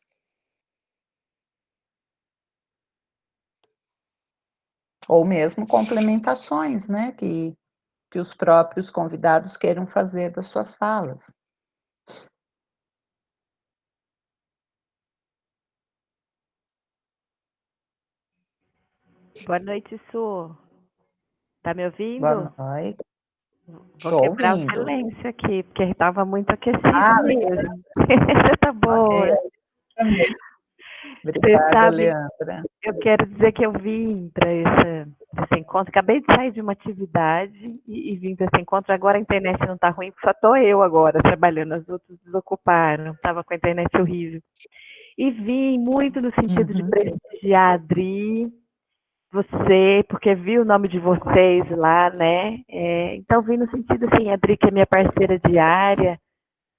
A: Ou mesmo complementações, né, que os próprios convidados queiram fazer das suas falas.
F: Boa noite, Su. Tá me ouvindo?
A: Boa noite.
F: Vou quebrar o silêncio aqui, porque estava muito aquecido mesmo. Tá boa.
A: Okay. Obrigada, Leandra.
F: Eu quero dizer que eu vim para esse encontro, acabei de sair de uma atividade e vim para esse encontro. Agora a internet não está ruim, porque só estou eu agora trabalhando, as outras desocuparam, estava com a internet horrível. E vim muito no sentido de prestigiar a Adri, você, porque vi o nome de vocês lá, né? Então vim no sentido assim, a Adri, que é minha parceira diária,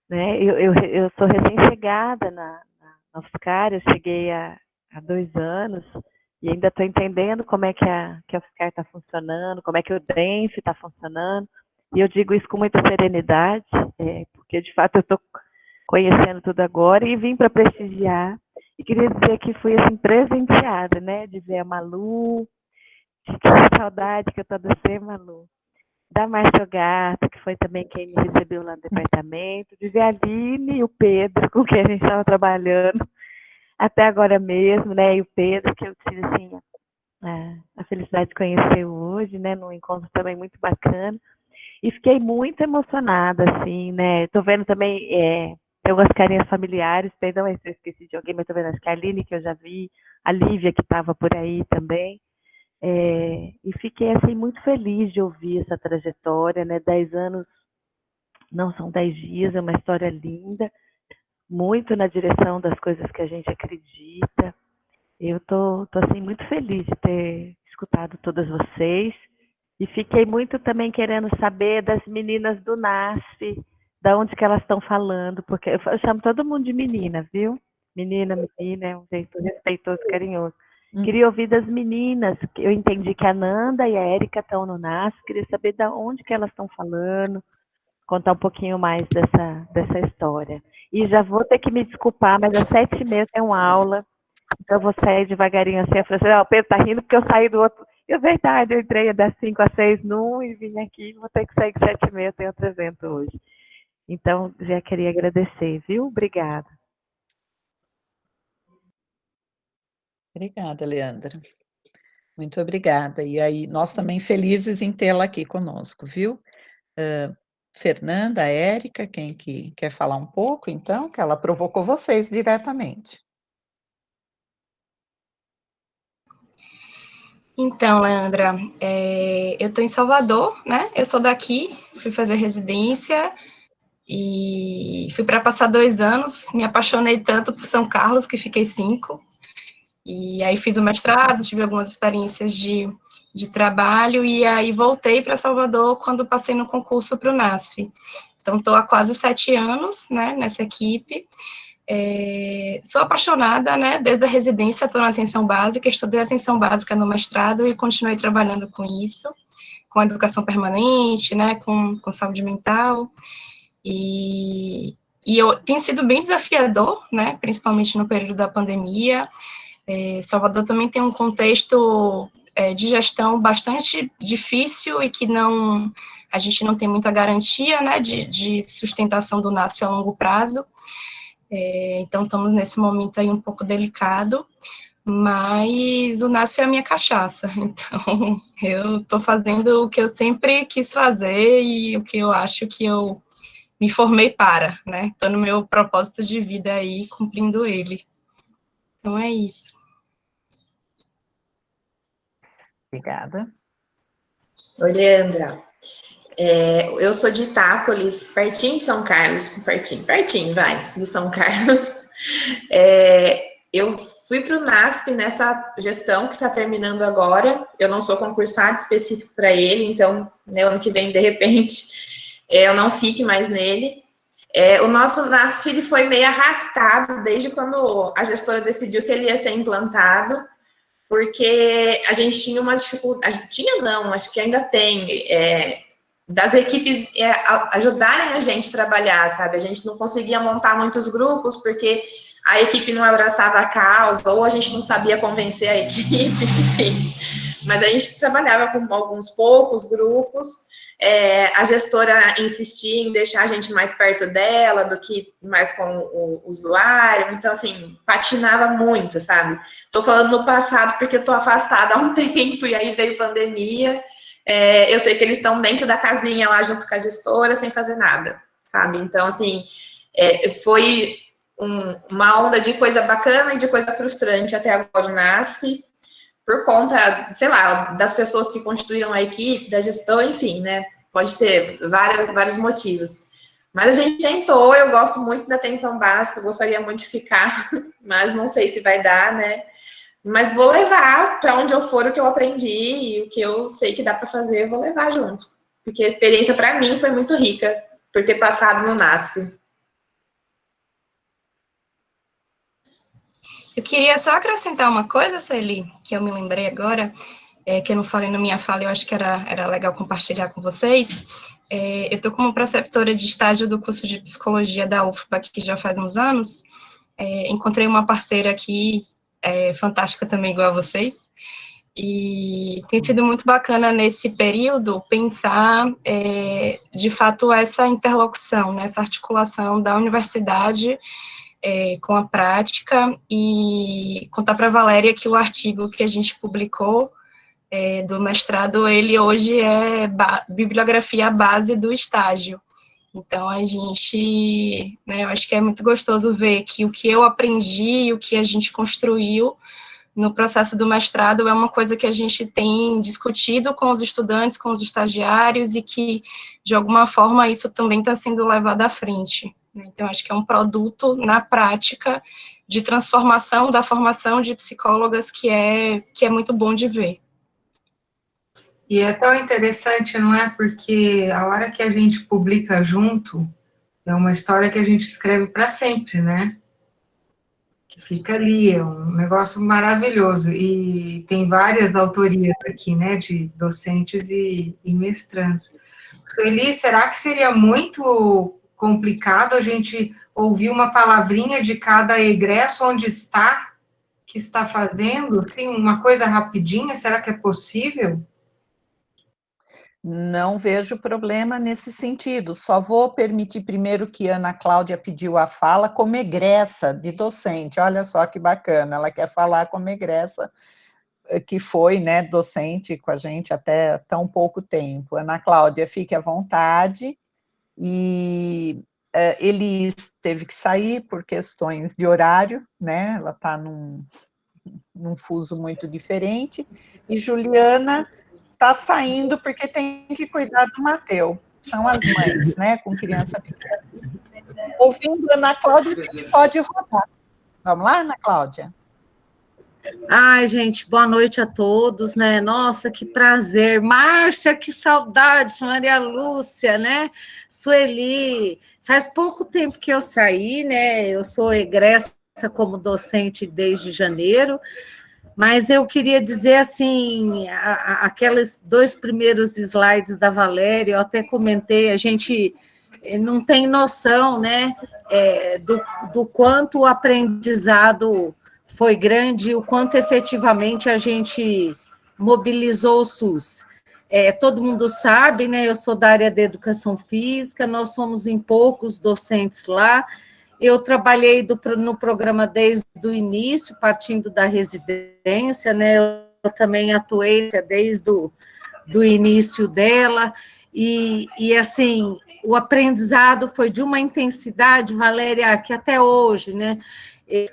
F: né? Eu sou recém-chegada na UFSCar, eu cheguei há 2 anos e ainda estou entendendo como é que a UFSCar está funcionando, como é que o DENF está funcionando, e eu digo isso com muita serenidade, porque de fato eu estou conhecendo tudo agora e vim para prestigiar, e queria dizer que fui assim, presenteada, né, de ver a Malu, de ter saudade que eu estou de você, Malu, da Márcia Gato, que foi também quem me recebeu lá no departamento, de ver a Aline e o Pedro, com quem a gente estava trabalhando, até agora mesmo, né, e o Pedro, que eu tive, assim, a felicidade de conhecer hoje, né, num encontro também muito bacana, e fiquei muito emocionada, assim, né, tô vendo também, tem algumas carinhas familiares, perdão se eu esqueci de alguém, mas tô vendo, acho que a Aline, que eu já vi, a Lívia, que estava por aí também, e fiquei, assim, muito feliz de ouvir essa trajetória, né, 10 anos não são 10 dias, é uma história linda, muito na direção das coisas que a gente acredita. Eu tô assim, muito feliz de ter escutado todas vocês e fiquei muito também querendo saber das meninas do NASF, da onde que elas estão falando, porque eu chamo todo mundo de menina, viu? Menina, é um jeito respeitoso, carinhoso. Queria ouvir das meninas, eu entendi que a Nanda e a Érica estão no NASF, queria saber de onde que elas estão falando, contar um pouquinho mais dessa história. E já vou ter que me desculpar, mas às 7h30 tem uma aula, então eu vou sair devagarinho assim. Eu falei assim, o Pedro tá rindo porque eu saí do outro. E é verdade, eu entrei das 5 às 6 num e vim aqui, vou ter que sair às 7h30, tem outro evento hoje. Então, já queria agradecer, viu? Obrigada.
A: Obrigada, Leandra. Muito obrigada. E aí, nós também felizes em tê-la aqui conosco, viu? Fernanda, Érica, quem que quer falar um pouco, então, que ela provocou vocês diretamente.
C: Então, Leandra, eu estou em Salvador, né? Eu sou daqui, fui fazer residência e fui para passar 2 anos. Me apaixonei tanto por São Carlos que fiquei 5. E aí fiz o mestrado, tive algumas experiências de trabalho e aí voltei para Salvador quando passei no concurso para o NASF. Então, estou há quase 7 anos, né, nessa equipe. Sou apaixonada, né, desde a residência estou na atenção básica, estudei atenção básica no mestrado e continuei trabalhando com isso, com educação permanente, né, com saúde mental, e tem sido bem desafiador, né, principalmente no período da pandemia. Salvador também tem um contexto de gestão bastante difícil e que a gente não tem muita garantia, né, de sustentação do NASF a longo prazo. Então, estamos nesse momento aí um pouco delicado, mas o NASF é a minha cachaça, então eu estou fazendo o que eu sempre quis fazer e o que eu acho que eu me formei para, né? Estou no meu propósito de vida aí, cumprindo ele. Então, é isso.
A: Obrigada.
D: Oi, Leandra. Eu sou de Itápolis, pertinho de São Carlos, pertinho, vai, de São Carlos. Eu fui para o NASF nessa gestão que está terminando agora. Eu não sou concursada específico para ele, então, né, ano que vem, de repente, eu não fique mais nele. O nosso NASF ele foi meio arrastado desde quando a gestora decidiu que ele ia ser implantado, porque a gente tinha uma dificuldade, acho que ainda tem, das equipes ajudarem a gente a trabalhar, sabe? A gente não conseguia montar muitos grupos, porque a equipe não abraçava a causa, ou a gente não sabia convencer a equipe, enfim. Mas a gente trabalhava com alguns poucos grupos, a gestora insistia em deixar a gente mais perto dela do que mais com o usuário, então, assim, patinava muito, sabe? Tô falando no passado porque eu tô afastada há um tempo, e aí veio pandemia. Eu sei que eles estão dentro da casinha lá junto com a gestora, sem fazer nada, sabe? Então, assim, foi uma onda de coisa bacana e de coisa frustrante até agora o NASF, por conta, sei lá, das pessoas que constituíram a equipe, da gestão, enfim, né? Pode ter vários motivos. Mas a gente tentou, eu gosto muito da atenção básica, gostaria muito de ficar, mas não sei se vai dar, né? Mas vou levar para onde eu for o que eu aprendi e o que eu sei que dá para fazer, eu vou levar junto. Porque a experiência, para mim, foi muito rica, por ter passado no NASF.
C: Eu queria só acrescentar uma coisa, Sueli, que eu me lembrei agora, que eu não falei na minha fala, eu acho que era legal compartilhar com vocês. Eu estou como preceptora de estágio do curso de Psicologia da UFBA, que já faz uns anos. Encontrei uma parceira aqui, fantástica também, igual a vocês, e tem sido muito bacana nesse período pensar, de fato, essa interlocução, né, essa articulação da universidade com a prática, e contar para a Valéria que o artigo que a gente publicou do mestrado, ele hoje é bibliografia à base do estágio. Então, a gente, né, eu acho que é muito gostoso ver que o que eu aprendi, o que a gente construiu no processo do mestrado é uma coisa que a gente tem discutido com os estudantes, com os estagiários, e que, de alguma forma, isso também está sendo levado à frente. Então, acho que é um produto, na prática, de transformação da formação de psicólogas que é muito bom de ver.
B: E é tão interessante, não é? Porque a hora que a gente publica junto, é uma história que a gente escreve para sempre, né? Que fica ali, é um negócio maravilhoso. E tem várias autorias aqui, né? De docentes e mestrandos. Sueli, será que seria muito complicado a gente ouvir uma palavrinha de cada egresso onde está, que está fazendo? Tem uma coisa rapidinha, será que é possível?
A: Não vejo problema nesse sentido, só vou permitir primeiro que Ana Cláudia pediu a fala como egressa de docente, olha só que bacana, ela quer falar como egressa, que foi, né, docente com a gente até tão pouco tempo. Ana Cláudia, fique à vontade, e Elis teve que sair por questões de horário, né, ela está num fuso muito diferente, e Juliana está saindo porque tem que cuidar do Mateu. São as mães, né, com criança pequena. Ouvindo Ana Cláudia, a gente pode rodar. Vamos lá, Ana Cláudia?
G: Ai, gente, boa noite a todos, né? Nossa, que prazer. Márcia, que saudades. Maria Lúcia, né? Sueli. Faz pouco tempo que eu saí, né? Eu sou egressa como docente desde janeiro, mas eu queria dizer, assim, aqueles 2 primeiros slides da Valéria, eu até comentei, a gente não tem noção, né, do quanto o aprendizado foi grande, o quanto efetivamente a gente mobilizou o SUS. Todo mundo sabe, né, eu sou da área da educação física, nós somos em poucos docentes lá. Eu trabalhei no programa desde o início, partindo da residência, né? Eu também atuei desde o início dela, e assim, o aprendizado foi de uma intensidade, Valéria, que até hoje, né?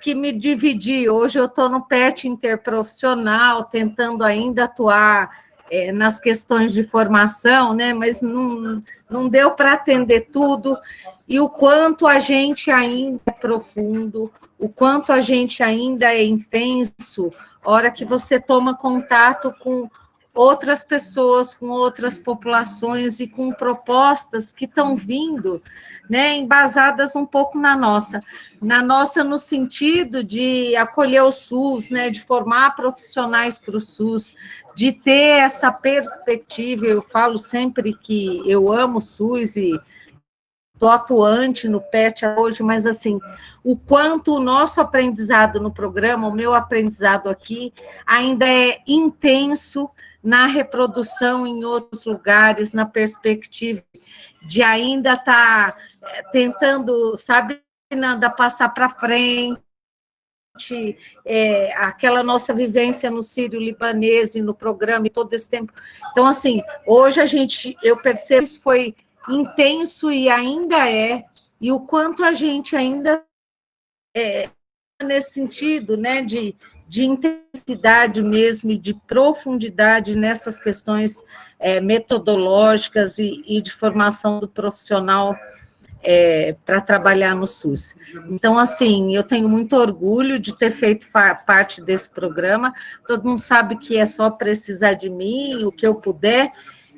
G: Que me dividi. Hoje eu estou no PET interprofissional, tentando ainda atuar nas questões de formação, né? Mas não deu para atender tudo. E o quanto a gente ainda é profundo, o quanto a gente ainda é intenso, a hora que você toma contato com outras pessoas, com outras populações e com propostas que estão vindo, né, embasadas um pouco na nossa no sentido de acolher o SUS, né, de formar profissionais para o SUS, de ter essa perspectiva. Eu falo sempre que eu amo o SUS e estou atuante no PET hoje, mas assim, o quanto o nosso aprendizado no programa, o meu aprendizado aqui, ainda é intenso na reprodução em outros lugares, na perspectiva de ainda estar tentando, sabe, Nanda, passar para frente, aquela nossa vivência no Sírio-Libanês e no programa e todo esse tempo. Então, assim, hoje eu percebo que isso foi intenso e ainda e o quanto a gente ainda nesse sentido, né, de intensidade mesmo e de profundidade nessas questões metodológicas e de formação do profissional para trabalhar no SUS. Então, assim, eu tenho muito orgulho de ter feito parte desse programa. Todo mundo sabe que é só precisar de mim, o que eu puder.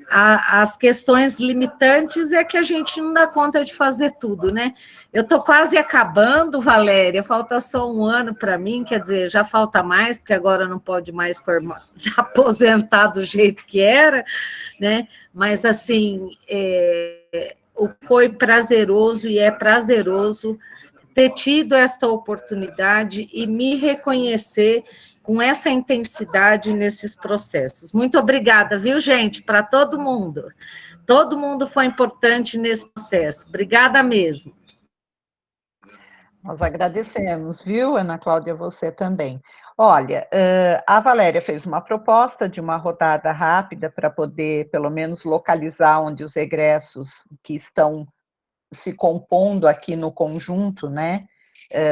G: as questões limitantes é que a gente não dá conta de fazer tudo, né? Eu estou quase acabando, Valéria, falta só um ano para mim, quer dizer, já falta mais, porque agora não pode mais aposentar do jeito que era, né? Mas, assim, foi prazeroso e é prazeroso ter tido esta oportunidade e me reconhecer com essa intensidade nesses processos. Muito obrigada, viu, gente, para todo mundo. Todo mundo foi importante nesse processo. Obrigada mesmo.
A: Nós agradecemos, viu, Ana Cláudia, você também. Olha, a Valéria fez uma proposta de uma rodada rápida para poder, pelo menos, localizar onde os egressos que estão se compondo aqui no conjunto, né,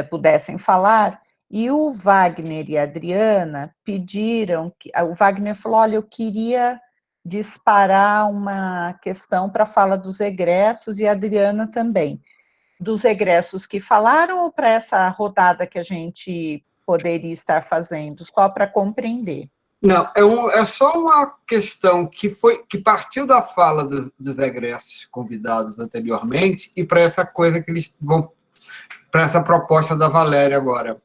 A: pudessem falar, e o Wagner e a Adriana pediram, o Wagner falou, olha, eu queria disparar uma questão para a fala dos egressos, e a Adriana também, dos egressos que falaram, ou para essa rodada que a gente poderia estar fazendo, só para compreender?
H: Não, é só uma questão que partiu da fala dos egressos convidados anteriormente e para essa coisa que eles vão, para essa proposta da Valéria agora.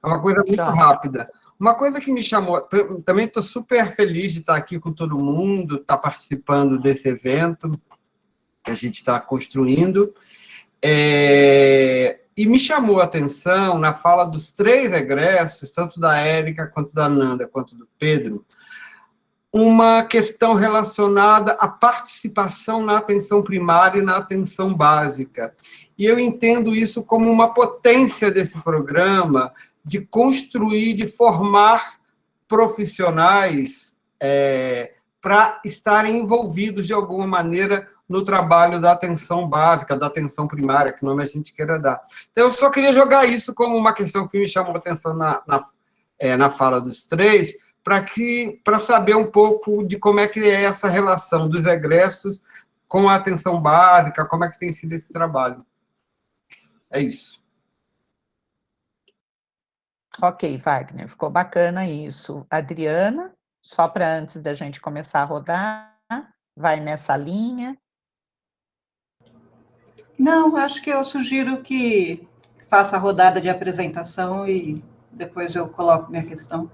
H: É uma coisa muito rápida. Uma coisa que me chamou, também estou super feliz de estar aqui com todo mundo, estar participando desse evento que a gente está construindo. E me chamou a atenção, na fala dos 3 egressos, tanto da Érica, quanto da Nanda, quanto do Pedro, uma questão relacionada à participação na atenção primária e na atenção básica. E eu entendo isso como uma potência desse programa de construir, de formar profissionais para estarem envolvidos de alguma maneira no trabalho da atenção básica, da atenção primária, que nome a gente queira dar. Então, eu só queria jogar isso como uma questão que me chamou a atenção na fala dos 3, para saber um pouco de como é que é essa relação dos egressos com a atenção básica, como é que tem sido esse trabalho. É isso.
A: Ok, Wagner, ficou bacana isso. Adriana, só para antes da gente começar a rodar, vai nessa linha.
I: Não, acho que eu sugiro que faça a rodada de apresentação e depois eu coloco minha questão.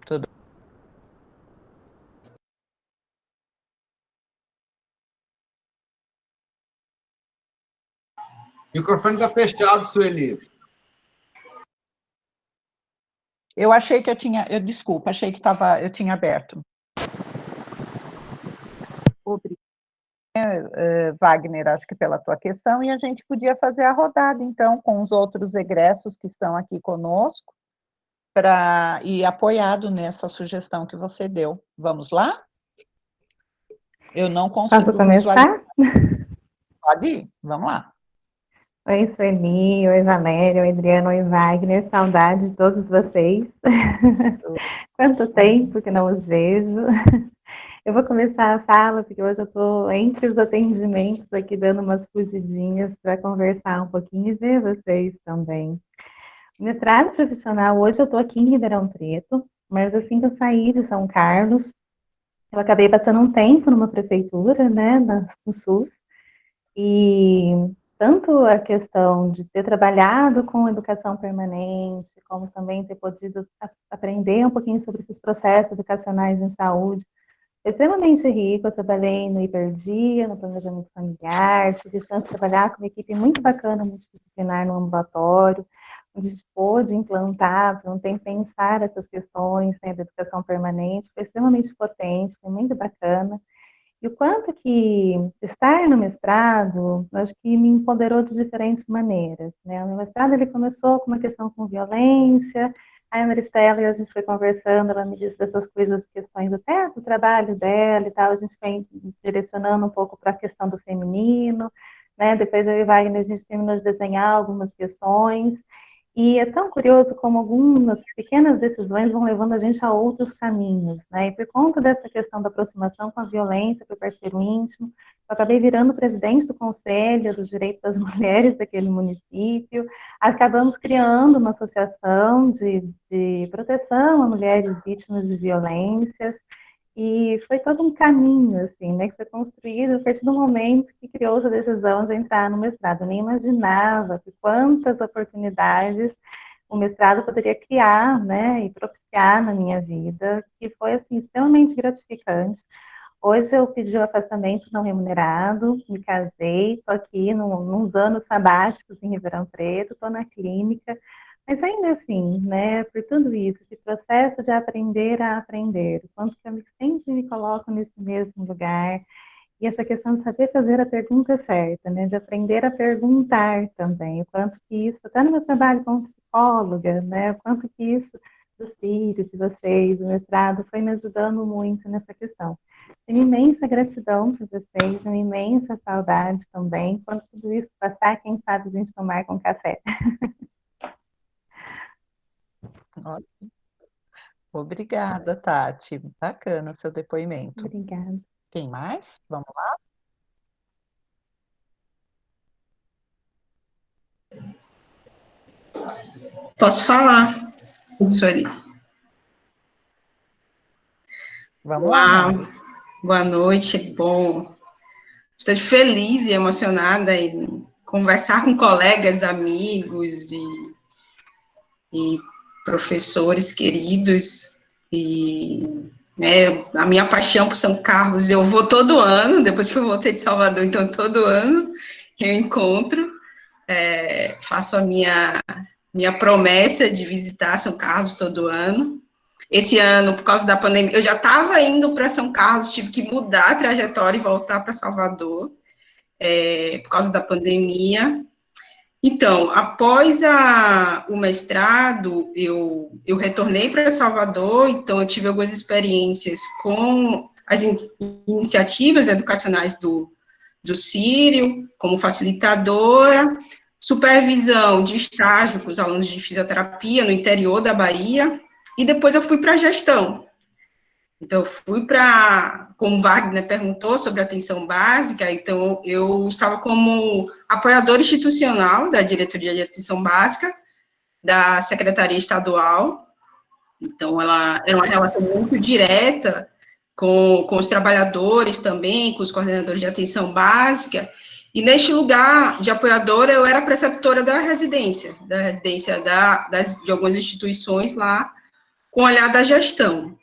A: Tudo.
H: O microfone está fechado, Sueli.
A: Eu achei que desculpa, achei que eu tinha aberto. Obrigada, Wagner, acho que pela tua questão, e a gente podia fazer a rodada, então, com os outros egressos que estão aqui conosco, e apoiado nessa sugestão que você deu. Vamos lá? Eu não consigo
J: visualizar.
A: Pode ir, vamos lá.
J: Oi, Sueli, oi, Valéria, oi, Adriano, oi, Wagner, saudade de todos vocês. Quanto tempo que não os vejo. Eu vou começar a fala, porque hoje eu estou entre os atendimentos aqui, dando umas fugidinhas para conversar um pouquinho e ver vocês também. Mestrado profissional, hoje eu estou aqui em Ribeirão Preto, mas assim que eu saí de São Carlos, eu acabei passando um tempo numa prefeitura, né, no SUS, e tanto a questão de ter trabalhado com educação permanente, como também ter podido aprender um pouquinho sobre esses processos educacionais em saúde, foi extremamente rico. Eu trabalhei no Hiperdia, no planejamento familiar, tive a chance de trabalhar com uma equipe muito bacana, multidisciplinar no ambulatório, onde a gente pôde implantar, pensar essas questões, né, da educação permanente, foi extremamente potente, foi muito bacana. E o quanto que estar no mestrado, acho que me empoderou de diferentes maneiras, né? O meu mestrado, ele começou com uma questão com violência, aí a Maristela, e a gente foi conversando, ela me disse dessas coisas, questões até do trabalho dela e tal, a gente foi direcionando um pouco para a questão do feminino, né? Depois eu e Wagner, a gente terminou de desenhar algumas questões, e é tão curioso como algumas pequenas decisões vão levando a gente a outros caminhos, né? E por conta dessa questão da aproximação com a violência, com o parceiro íntimo, eu acabei virando presidente do Conselho dos Direitos das Mulheres daquele município, acabamos criando uma associação de proteção a mulheres vítimas de violências, E foi todo um caminho, assim, né, que foi construído a partir do momento que criou-se a decisão de entrar no mestrado. Eu nem imaginava que quantas oportunidades o mestrado poderia criar, né, e propiciar na minha vida, que foi, assim, extremamente gratificante. Hoje eu pedi o afastamento não remunerado, me casei, estou aqui nos anos sabáticos em Ribeirão Preto, estou na clínica, mas ainda assim, né, por tudo isso, esse processo de aprender a aprender, o quanto que eu sempre me coloco nesse mesmo lugar, e essa questão de saber fazer a pergunta certa, né, de aprender a perguntar também, o quanto que isso, até no meu trabalho como psicóloga, né, o quanto que isso do Círio, de vocês, do mestrado, foi me ajudando muito nessa questão. Tenho imensa gratidão por vocês, uma imensa saudade também. Quando tudo isso passar, quem sabe a gente tomar com café.
A: Ótimo. Obrigada, Tati. Bacana seu depoimento.
J: Obrigada.
A: Quem mais? Vamos lá?
K: Posso falar, Sueli?
A: Vamos lá.
K: Boa noite, bom. Estou feliz e emocionada em conversar com colegas, amigos e professores queridos. E né, a minha paixão por São Carlos, eu vou todo ano, depois que eu voltei de Salvador, então todo ano eu encontro, faço a minha promessa de visitar São Carlos todo ano. Esse ano, por causa da pandemia, eu já estava indo para São Carlos, tive que mudar a trajetória e voltar para Salvador, por causa da pandemia. Então, após o mestrado, eu retornei para Salvador, então eu tive algumas experiências com as iniciativas educacionais do Círio, como facilitadora, supervisão de estágio com os alunos de fisioterapia no interior da Bahia, e depois eu fui para a gestão. Então, eu fui como Wagner perguntou sobre atenção básica, então eu estava como apoiadora institucional da Diretoria de Atenção Básica, da Secretaria Estadual. Então, ela era uma relação muito direta com os trabalhadores também, com os coordenadores de atenção básica, e neste lugar de apoiadora, eu era preceptora da residência de algumas instituições lá, com o olhar da gestão.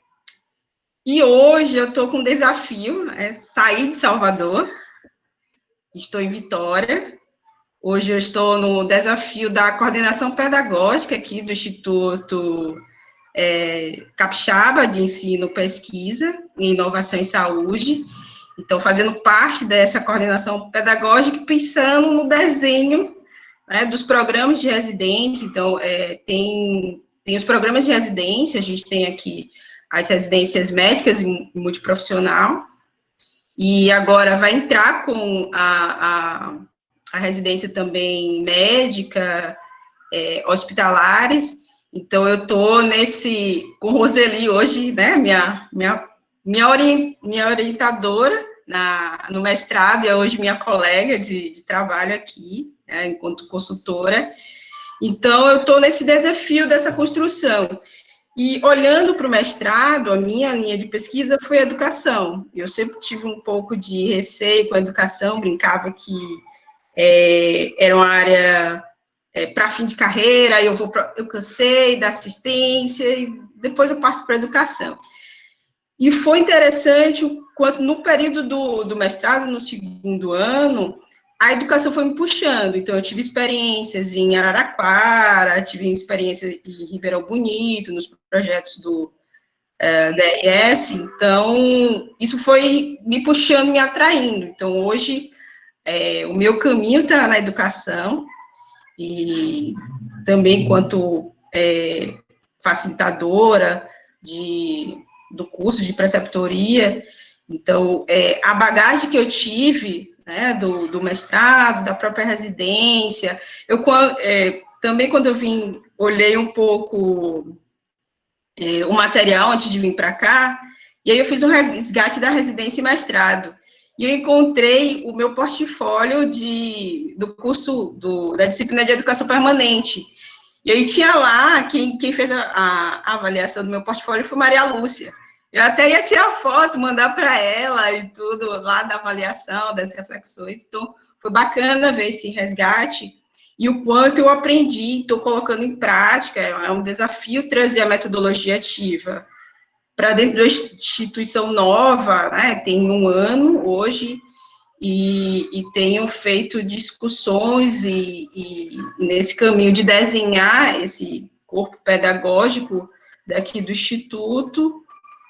K: E hoje eu estou com um desafio, sair de Salvador, estou em Vitória, hoje eu estou no desafio da coordenação pedagógica aqui do Instituto Capixaba de Ensino, Pesquisa e Inovação em Saúde, então fazendo parte dessa coordenação pedagógica e pensando no desenho, né, dos programas de residência. Então tem os programas de residência, a gente tem aqui as residências médicas e multiprofissional, e agora vai entrar com a residência também médica, hospitalares. Então eu estou com Roseli hoje, né, minha orientadora no mestrado, e é hoje minha colega de trabalho aqui, né, enquanto consultora. Então eu estou nesse desafio dessa construção. E olhando para o mestrado, a minha linha de pesquisa foi educação. Eu sempre tive um pouco de receio com a educação, brincava que era uma área para fim de carreira, eu cansei da assistência, e depois eu parto para a educação. E foi interessante o quanto no período do mestrado, no segundo ano, a educação foi me puxando. Então, eu tive experiências em Araraquara, tive experiência em Ribeirão Bonito, nos projetos do DRS. Então, isso foi me puxando, me atraindo. Então, hoje, o meu caminho está na educação, e também enquanto facilitadora do curso de preceptoria. Então, a bagagem que eu tive, né, do mestrado, da própria residência, também quando eu olhei um pouco o material antes de vir para cá, e aí eu fiz um resgate da residência e mestrado, e eu encontrei o meu portfólio do curso da disciplina de educação permanente, e aí tinha lá, quem fez a avaliação do meu portfólio foi Maria Lúcia. Eu até ia tirar foto, mandar para ela e tudo, lá da avaliação, das reflexões. Então, foi bacana ver esse resgate e o quanto eu aprendi, estou colocando em prática. É um desafio trazer a metodologia ativa para dentro da instituição nova, né? Tem 1 ano hoje, e tenho feito discussões e nesse caminho de desenhar esse corpo pedagógico daqui do Instituto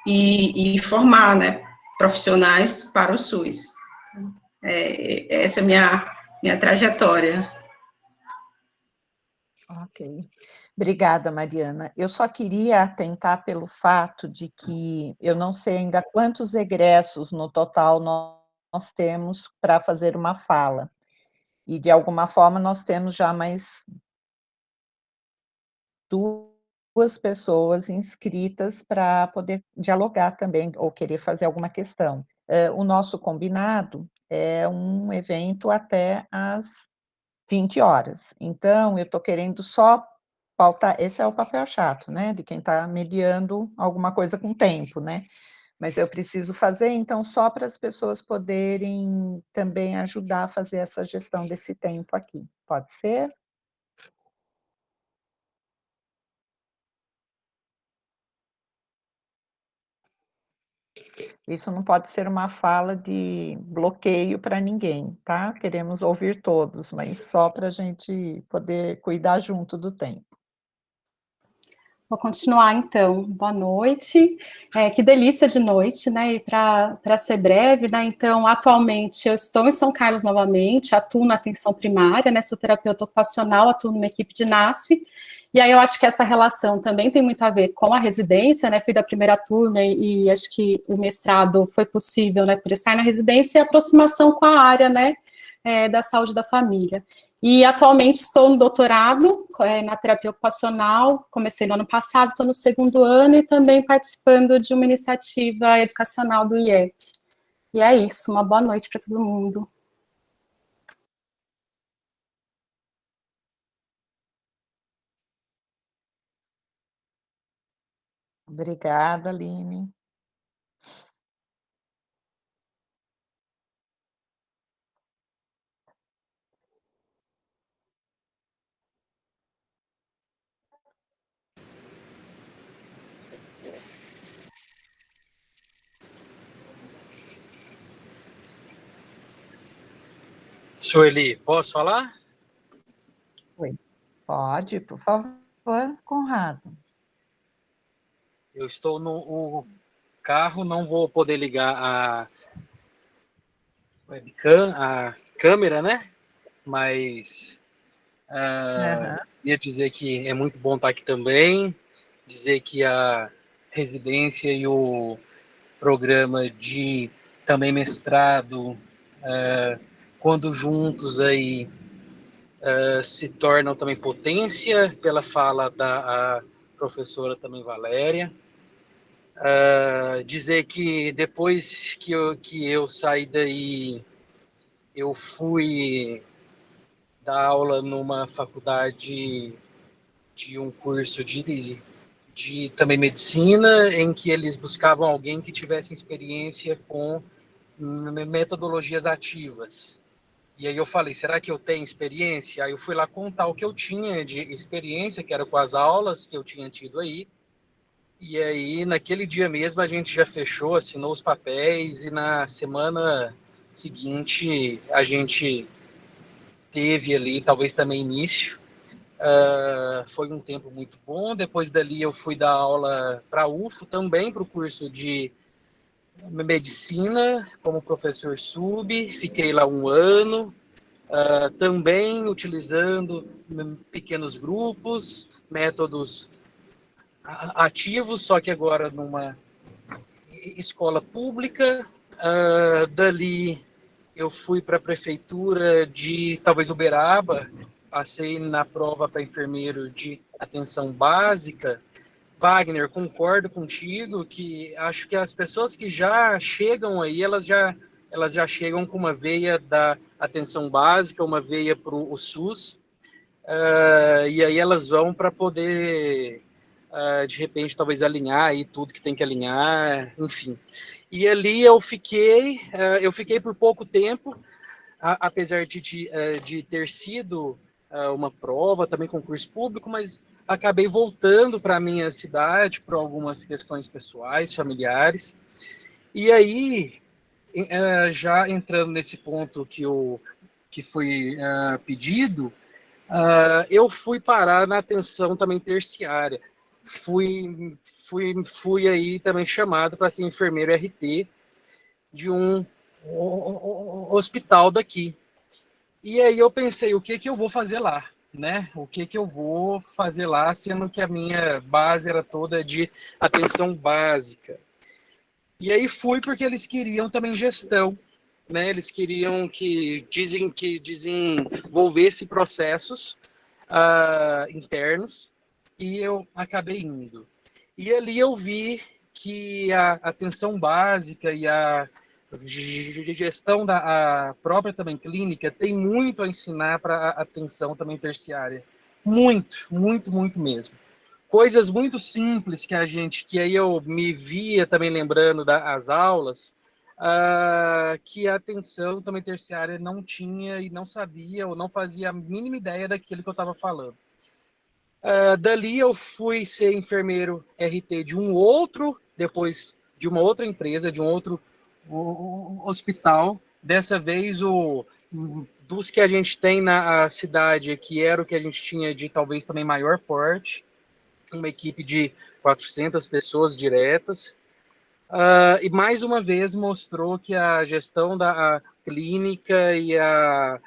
K: e formar, né, profissionais para o SUS. Essa é a minha trajetória.
A: Ok. Obrigada, Mariana. Eu só queria atentar pelo fato de que eu não sei ainda quantos egressos no total nós temos para fazer uma fala. E, de alguma forma, nós temos já mais 2 pessoas inscritas para poder dialogar também, ou querer fazer alguma questão. O nosso combinado é um evento até às 20 horas. Então, eu estou querendo só pautar, esse é o papel chato, né, de quem está mediando alguma coisa com tempo, né? Mas eu preciso fazer, então, só para as pessoas poderem também ajudar a fazer essa gestão desse tempo aqui. Pode ser? Isso não pode ser uma fala de bloqueio para ninguém, tá? Queremos ouvir todos, mas só para a gente poder cuidar junto do tempo.
L: Vou continuar, então. Boa noite. Que delícia de noite, né? E para ser breve, né? Então, atualmente, eu estou em São Carlos novamente, atuo na atenção primária, né? Sou terapeuta ocupacional, atuo numa equipe de NASF. E aí eu acho que essa relação também tem muito a ver com a residência, né? Fui da primeira turma e acho que o mestrado foi possível, né? Por estar na residência e a aproximação com a área, né? Da saúde da família. E atualmente estou no doutorado na terapia ocupacional, comecei no ano passado, estou no 2º ano e também participando de uma iniciativa educacional do IEP. E é isso, uma boa noite para todo mundo.
A: Obrigada, Aline.
M: Sueli, posso falar?
A: Oi. Pode, por favor, Conrado.
M: Eu estou no carro, não vou poder ligar a webcam, a câmera, né? Mas ia dizer que é muito bom estar aqui também, dizer que a residência e o programa de também mestrado, quando juntos aí se tornam também potência, pela fala da professora também Valéria. Dizer que depois que eu saí daí, eu fui dar aula numa faculdade de um curso de também medicina, em que eles buscavam alguém que tivesse experiência com metodologias ativas. E aí eu falei, será que eu tenho experiência? Aí eu fui lá contar o que eu tinha de experiência, que era com as aulas que eu tinha tido aí. E aí, naquele dia mesmo, a gente já fechou, assinou os papéis, e na semana seguinte a gente teve ali, talvez também início. Foi um tempo muito bom. Depois dali eu fui dar aula para a UFO também, para o curso de medicina, como professor sub. Fiquei lá 1 ano, também utilizando pequenos grupos, métodos ativos, só que agora numa escola pública. Dali eu fui para a prefeitura de talvez Uberaba, passei na prova para enfermeiro de atenção básica. Wagner, concordo contigo que acho que as pessoas que já chegam aí, elas já chegam com uma veia da atenção básica, uma veia para o SUS, e aí elas vão para poder de repente, talvez alinhar aí tudo que tem que alinhar, enfim. E ali eu fiquei por pouco tempo, apesar de ter sido uma prova, também concurso público, mas acabei voltando para a minha cidade por algumas questões pessoais, familiares. E aí, já entrando nesse ponto que foi pedido, eu fui parar na atenção também terciária. Fui aí também chamado para ser enfermeiro RT de um hospital daqui. E aí eu pensei, o que eu vou fazer lá, né? O que eu vou fazer lá, sendo que a minha base era toda de atenção básica. E aí fui porque eles queriam também gestão, né? Eles queriam que desenvolvesse processos internos, e eu acabei indo. E ali eu vi que a atenção básica e a gestão da própria também clínica tem muito a ensinar para a atenção também terciária. Muito, muito, muito mesmo. Coisas muito simples que aí eu me via também lembrando das aulas, que a atenção também terciária não tinha e não sabia ou não fazia a mínima ideia daquilo que eu estava falando. Dali eu fui ser enfermeiro RT depois de uma outra empresa, de um outro hospital. Dessa vez, dos que a gente tem na cidade, que era o que a gente tinha de talvez também maior porte, uma equipe de 400 pessoas diretas, e mais uma vez mostrou que a gestão da clínica e a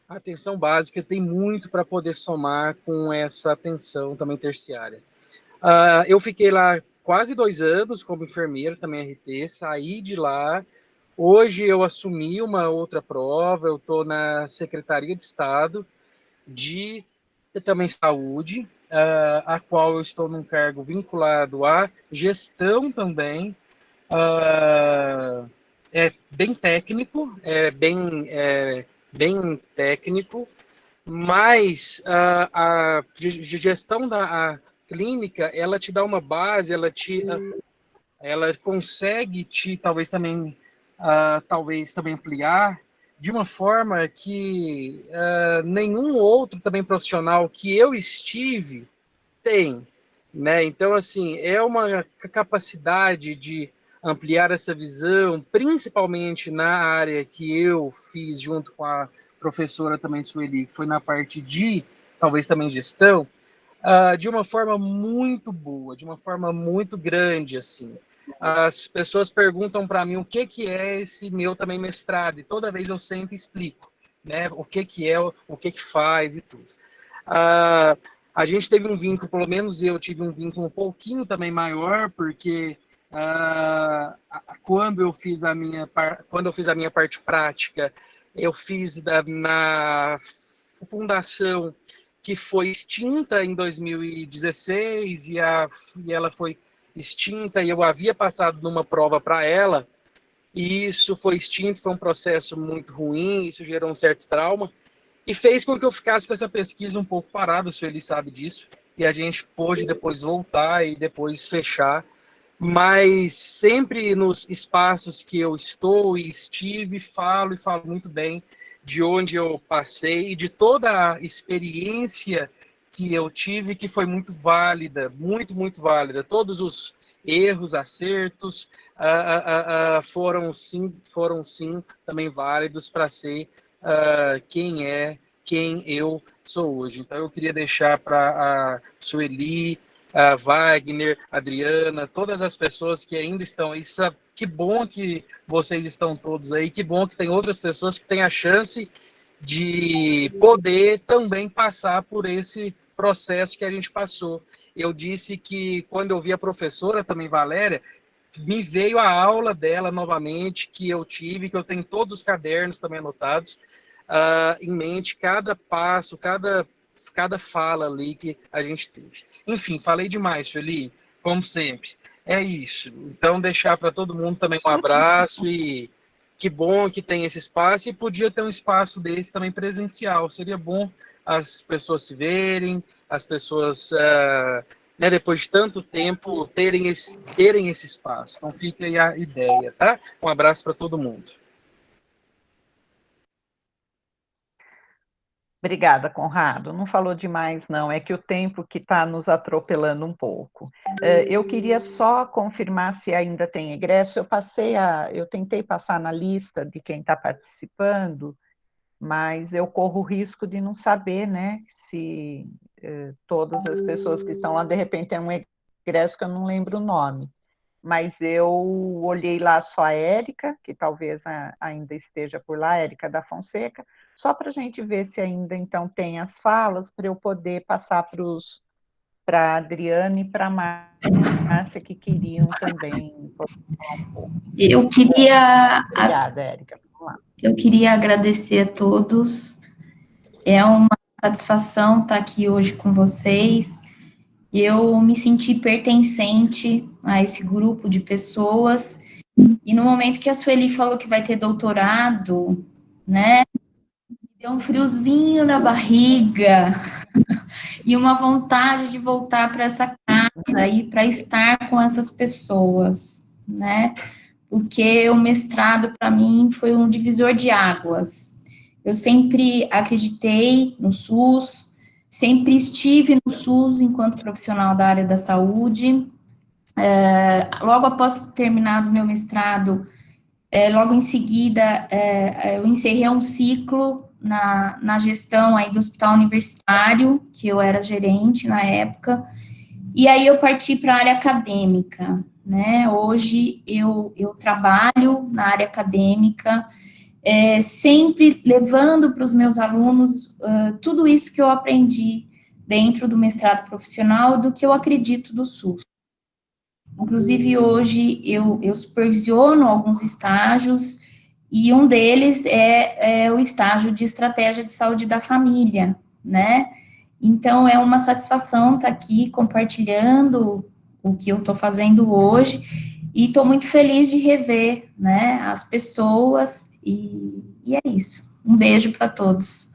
M: atenção básica tem muito para poder somar com essa atenção também terciária. Eu fiquei lá quase 2 anos como enfermeiro, também RT, saí de lá. Hoje eu assumi uma outra prova, eu estou na Secretaria de Estado de também Saúde, a qual eu estou num cargo vinculado à gestão também. É bem técnico, bem técnico, mas a gestão da clínica, ela te dá uma base, ela consegue talvez também ampliar de uma forma que nenhum outro também profissional que eu estive tem, né? Então, assim, é uma capacidade de ampliar essa visão, principalmente na área que eu fiz junto com a professora também Sueli, que foi na parte de, talvez também gestão, de uma forma muito boa, de uma forma muito grande, assim. As pessoas perguntam para mim o que é esse meu também mestrado, e toda vez eu sento e explico, né, o que é, o que faz e tudo. A gente teve um vínculo, pelo menos eu tive um vínculo um pouquinho também maior, porque quando eu fiz a minha parte prática, eu fiz na fundação que foi extinta em 2016, e ela foi extinta, e eu havia passado numa prova para ela, e isso foi extinto, foi um processo muito ruim, isso gerou um certo trauma, e fez com que eu ficasse com essa pesquisa um pouco parada, o Sueli sabe disso, e a gente pôde depois voltar e depois fechar, mas sempre nos espaços que eu estou e estive, falo muito bem de onde eu passei e de toda a experiência que eu tive, que foi muito válida, muito, muito válida. Todos os erros, acertos foram sim também válidos para ser quem eu sou hoje. Então eu queria deixar para a Sueli, a Wagner, a Adriana, todas as pessoas que ainda estão aí. Que bom que vocês estão todos aí, que bom que tem outras pessoas que têm a chance de poder também passar por esse processo que a gente passou. Eu disse que quando eu vi a professora também, Valéria, me veio a aula dela novamente, que eu tive, que eu tenho todos os cadernos também anotados, em mente, cada passo, cada fala ali que a gente teve. Enfim, falei demais, Sueli, como sempre. É isso. Então, deixar para todo mundo também um abraço, e que bom que tem esse espaço, e podia ter um espaço desse também presencial. Seria bom as pessoas se verem, as pessoas né, depois de tanto tempo, terem esse espaço. Então fica aí a ideia, tá? Um abraço para todo mundo.
A: Obrigada, Conrado. Não falou demais, não. É que o tempo que está nos atropelando um pouco. Eu queria só confirmar se ainda tem egresso. Eu tentei passar na lista de quem está participando, mas eu corro o risco de não saber, né? Se todas as pessoas que estão lá, de repente, tem um egresso que eu não lembro o nome. Mas eu olhei lá só a Érica, que talvez ainda esteja por lá, Érica da Fonseca, só para a gente ver se ainda então tem as falas, para eu poder passar para a Adriana e para a Márcia, que queriam também falar um pouco.
N: Eu queria...
A: Obrigada, Érica. Vamos lá.
N: Eu queria agradecer a todos. É uma satisfação estar aqui hoje com vocês. Eu me senti pertencente a esse grupo de pessoas, e no momento que a Sueli falou que vai ter doutorado, né, deu um friozinho na barriga, e uma vontade de voltar para essa casa e para estar com essas pessoas, né, porque o mestrado, para mim, foi um divisor de águas. Eu sempre acreditei no SUS, sempre estive no SUS enquanto profissional da área da saúde. Logo após terminado meu mestrado, logo em seguida, eu encerrei um ciclo na gestão aí do hospital universitário, que eu era gerente na época, e aí eu parti para a área acadêmica, né? Hoje eu trabalho na área acadêmica, sempre levando para os meus alunos tudo isso que eu aprendi dentro do mestrado profissional, do que eu acredito do SUS. Inclusive, hoje, eu supervisiono alguns estágios, e um deles é o estágio de estratégia de saúde da família, né? Então, é uma satisfação estar aqui compartilhando o que eu estou fazendo hoje, e estou muito feliz de rever, né, as pessoas, e é isso. Um beijo para todos.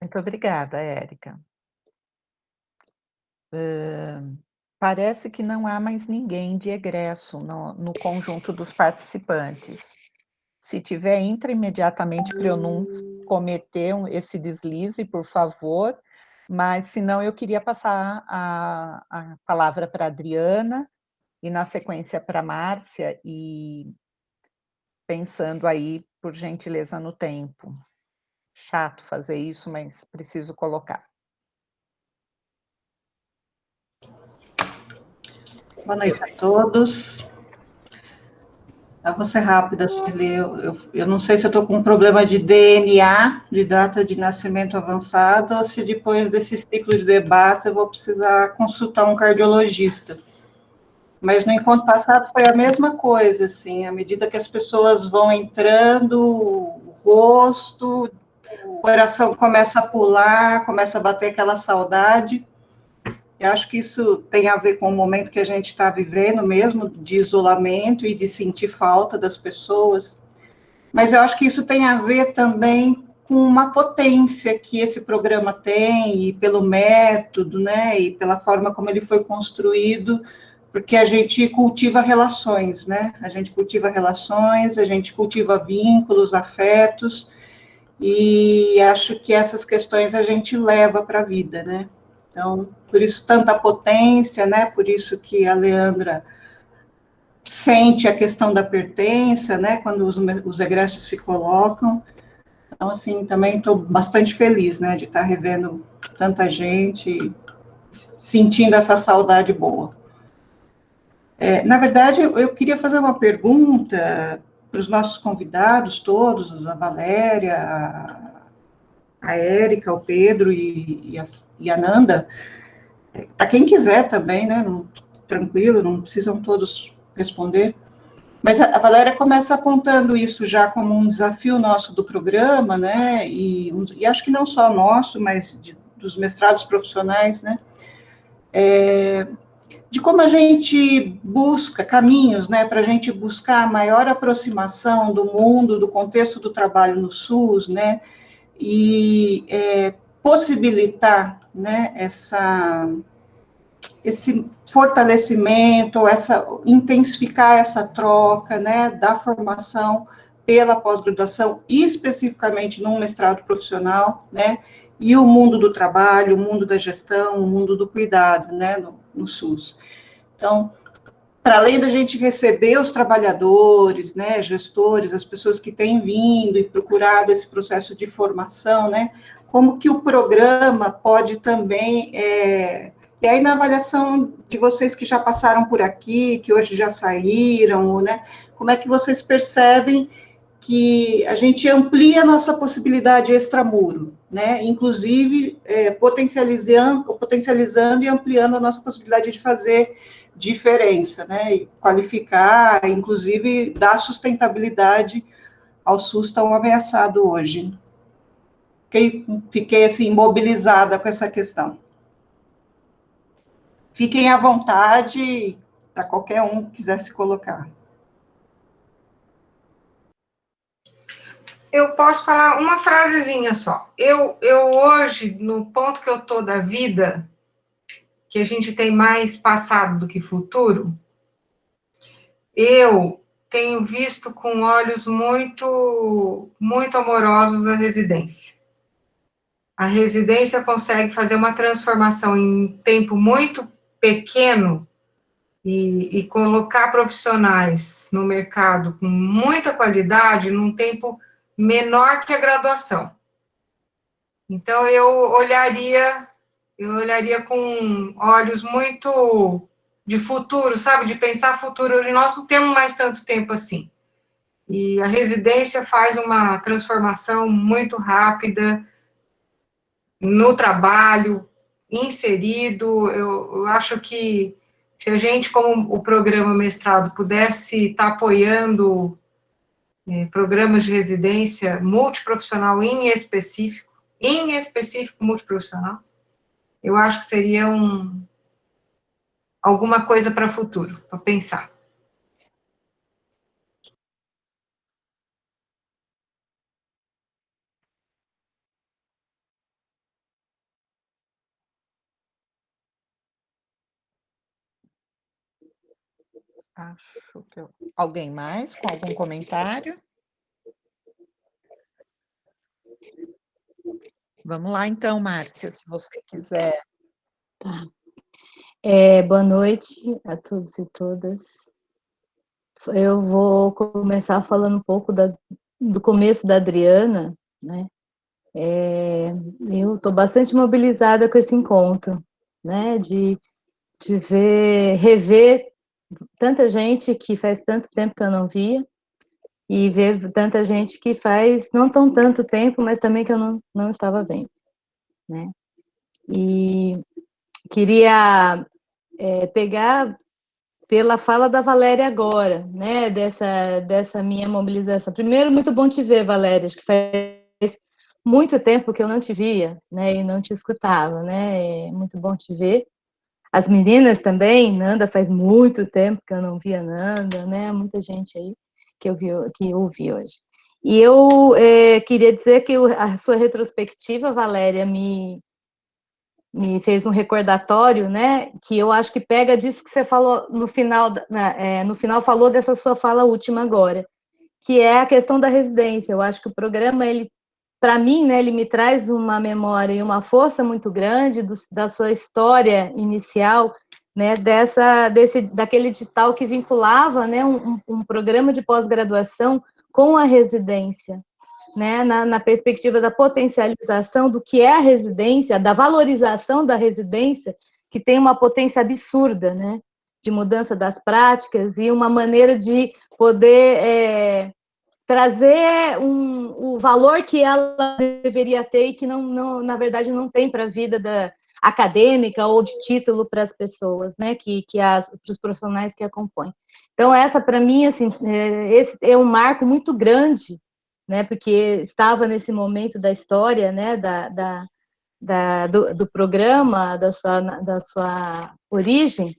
A: Muito obrigada, Érica. Parece que não há mais ninguém de egresso no conjunto dos participantes. Se tiver, entra imediatamente para eu não cometer esse deslize, por favor. Mas, se não, eu queria passar a palavra para a Adriana, e na sequência para a Márcia, e pensando aí, por gentileza, no tempo. Chato fazer isso, mas preciso colocar.
I: Boa noite a todos. Eu vou ser rápida, Sueli. Eu não sei se eu estou com um problema de DNA, de data de nascimento avançado, ou se depois desse ciclo de debate eu vou precisar consultar um cardiologista. Mas no encontro passado foi a mesma coisa, assim, à medida que as pessoas vão entrando, o rosto, o coração começa a pular, começa a bater aquela saudade. Eu acho que isso tem a ver com o momento que a gente está vivendo mesmo, de isolamento e de sentir falta das pessoas, mas eu acho que isso tem a ver também com uma potência que esse programa tem, e pelo método, né, e pela forma como ele foi construído, porque a gente cultiva relações, né, a gente cultiva relações, a gente cultiva vínculos, afetos, e acho que essas questões a gente leva para a vida, né. Então, por isso tanta potência, né, por isso que a Leandra sente a questão da pertença, né, quando os egressos se colocam. Então, assim, também estou bastante feliz, né, de estar revendo tanta gente, sentindo essa saudade boa. Na verdade, eu queria fazer uma pergunta para os nossos convidados todos, a Valéria, a Érica, o Pedro e a Nanda, para quem quiser também, né, tranquilo, não precisam todos responder, mas a Valéria começa apontando isso já como um desafio nosso do programa, né, e acho que não só nosso, mas dos mestrados profissionais, né, de como a gente busca caminhos, né, para a gente buscar a maior aproximação do mundo, do contexto do trabalho no SUS, né, e possibilitar, né, esse fortalecimento, intensificar essa troca, né, da formação pela pós-graduação, e especificamente num mestrado profissional, né, e o mundo do trabalho, o mundo da gestão, o mundo do cuidado, né, no SUS. Então, para além da gente receber os trabalhadores, né, gestores, as pessoas que têm vindo e procurado esse processo de formação, né, como que o programa pode também, e aí na avaliação de vocês que já passaram por aqui, que hoje já saíram, né, como é que vocês percebem que a gente amplia a nossa possibilidade extramuro, né, inclusive potencializando e ampliando a nossa possibilidade de fazer diferença, né, e qualificar, inclusive dar sustentabilidade ao SUS tão ameaçado hoje. Fiquei assim, mobilizada com essa questão. Fiquem à vontade para qualquer um que quiser se colocar.
B: Eu posso falar uma frasezinha só. Eu hoje, no ponto que eu estou da vida, que a gente tem mais passado do que futuro, eu tenho visto com olhos muito, muito amorosos a residência. A residência consegue fazer uma transformação em tempo muito pequeno e colocar profissionais no mercado com muita qualidade num tempo menor que a graduação. Então, eu olharia com olhos muito de futuro, sabe? De pensar futuro. Hoje nós não temos mais tanto tempo assim. E a residência faz uma transformação muito rápida no trabalho, inserido. Eu acho que se a gente, como o programa mestrado, pudesse estar apoiando programas de residência multiprofissional em específico multiprofissional, eu acho que seria alguma coisa para o futuro, para pensar.
A: Acho que alguém mais com algum comentário? Vamos lá, então, Márcia, se você quiser.
O: Tá. Boa noite a todos e todas. Eu vou começar falando um pouco do começo da Adriana, né? Eu estou bastante mobilizada com esse encontro, né? De rever tanta gente que faz tanto tempo que eu não via, e ver tanta gente que faz não tão tanto tempo, mas também que eu não estava vendo, né? E queria pegar pela fala da Valéria agora, né, dessa minha mobilização. Primeiro, muito bom te ver, Valéria, acho que faz muito tempo que eu não te via, né, e não te escutava, né, é muito bom te ver. As meninas também, Nanda, faz muito tempo que eu não via Nanda, né, muita gente aí que eu ouvi hoje. E eu queria dizer que a sua retrospectiva, Valéria, me fez um recordatório, né, que eu acho que pega disso que você falou no final falou dessa sua fala última agora, que é a questão da residência. Eu acho que o programa, para mim, né, ele me traz uma memória e uma força muito grande da sua história inicial, né, daquele edital que vinculava, né, um programa de pós-graduação com a residência, né, na perspectiva da potencialização do que é a residência, da valorização da residência, que tem uma potência absurda, né, de mudança das práticas e uma maneira de poder trazer o valor que ela deveria ter e que na verdade não tem para a vida acadêmica ou de título para as pessoas, né, para os profissionais que a compõem. Então, essa, para mim, assim, esse é um marco muito grande, né, porque estava nesse momento da história, né, do programa, da sua origem,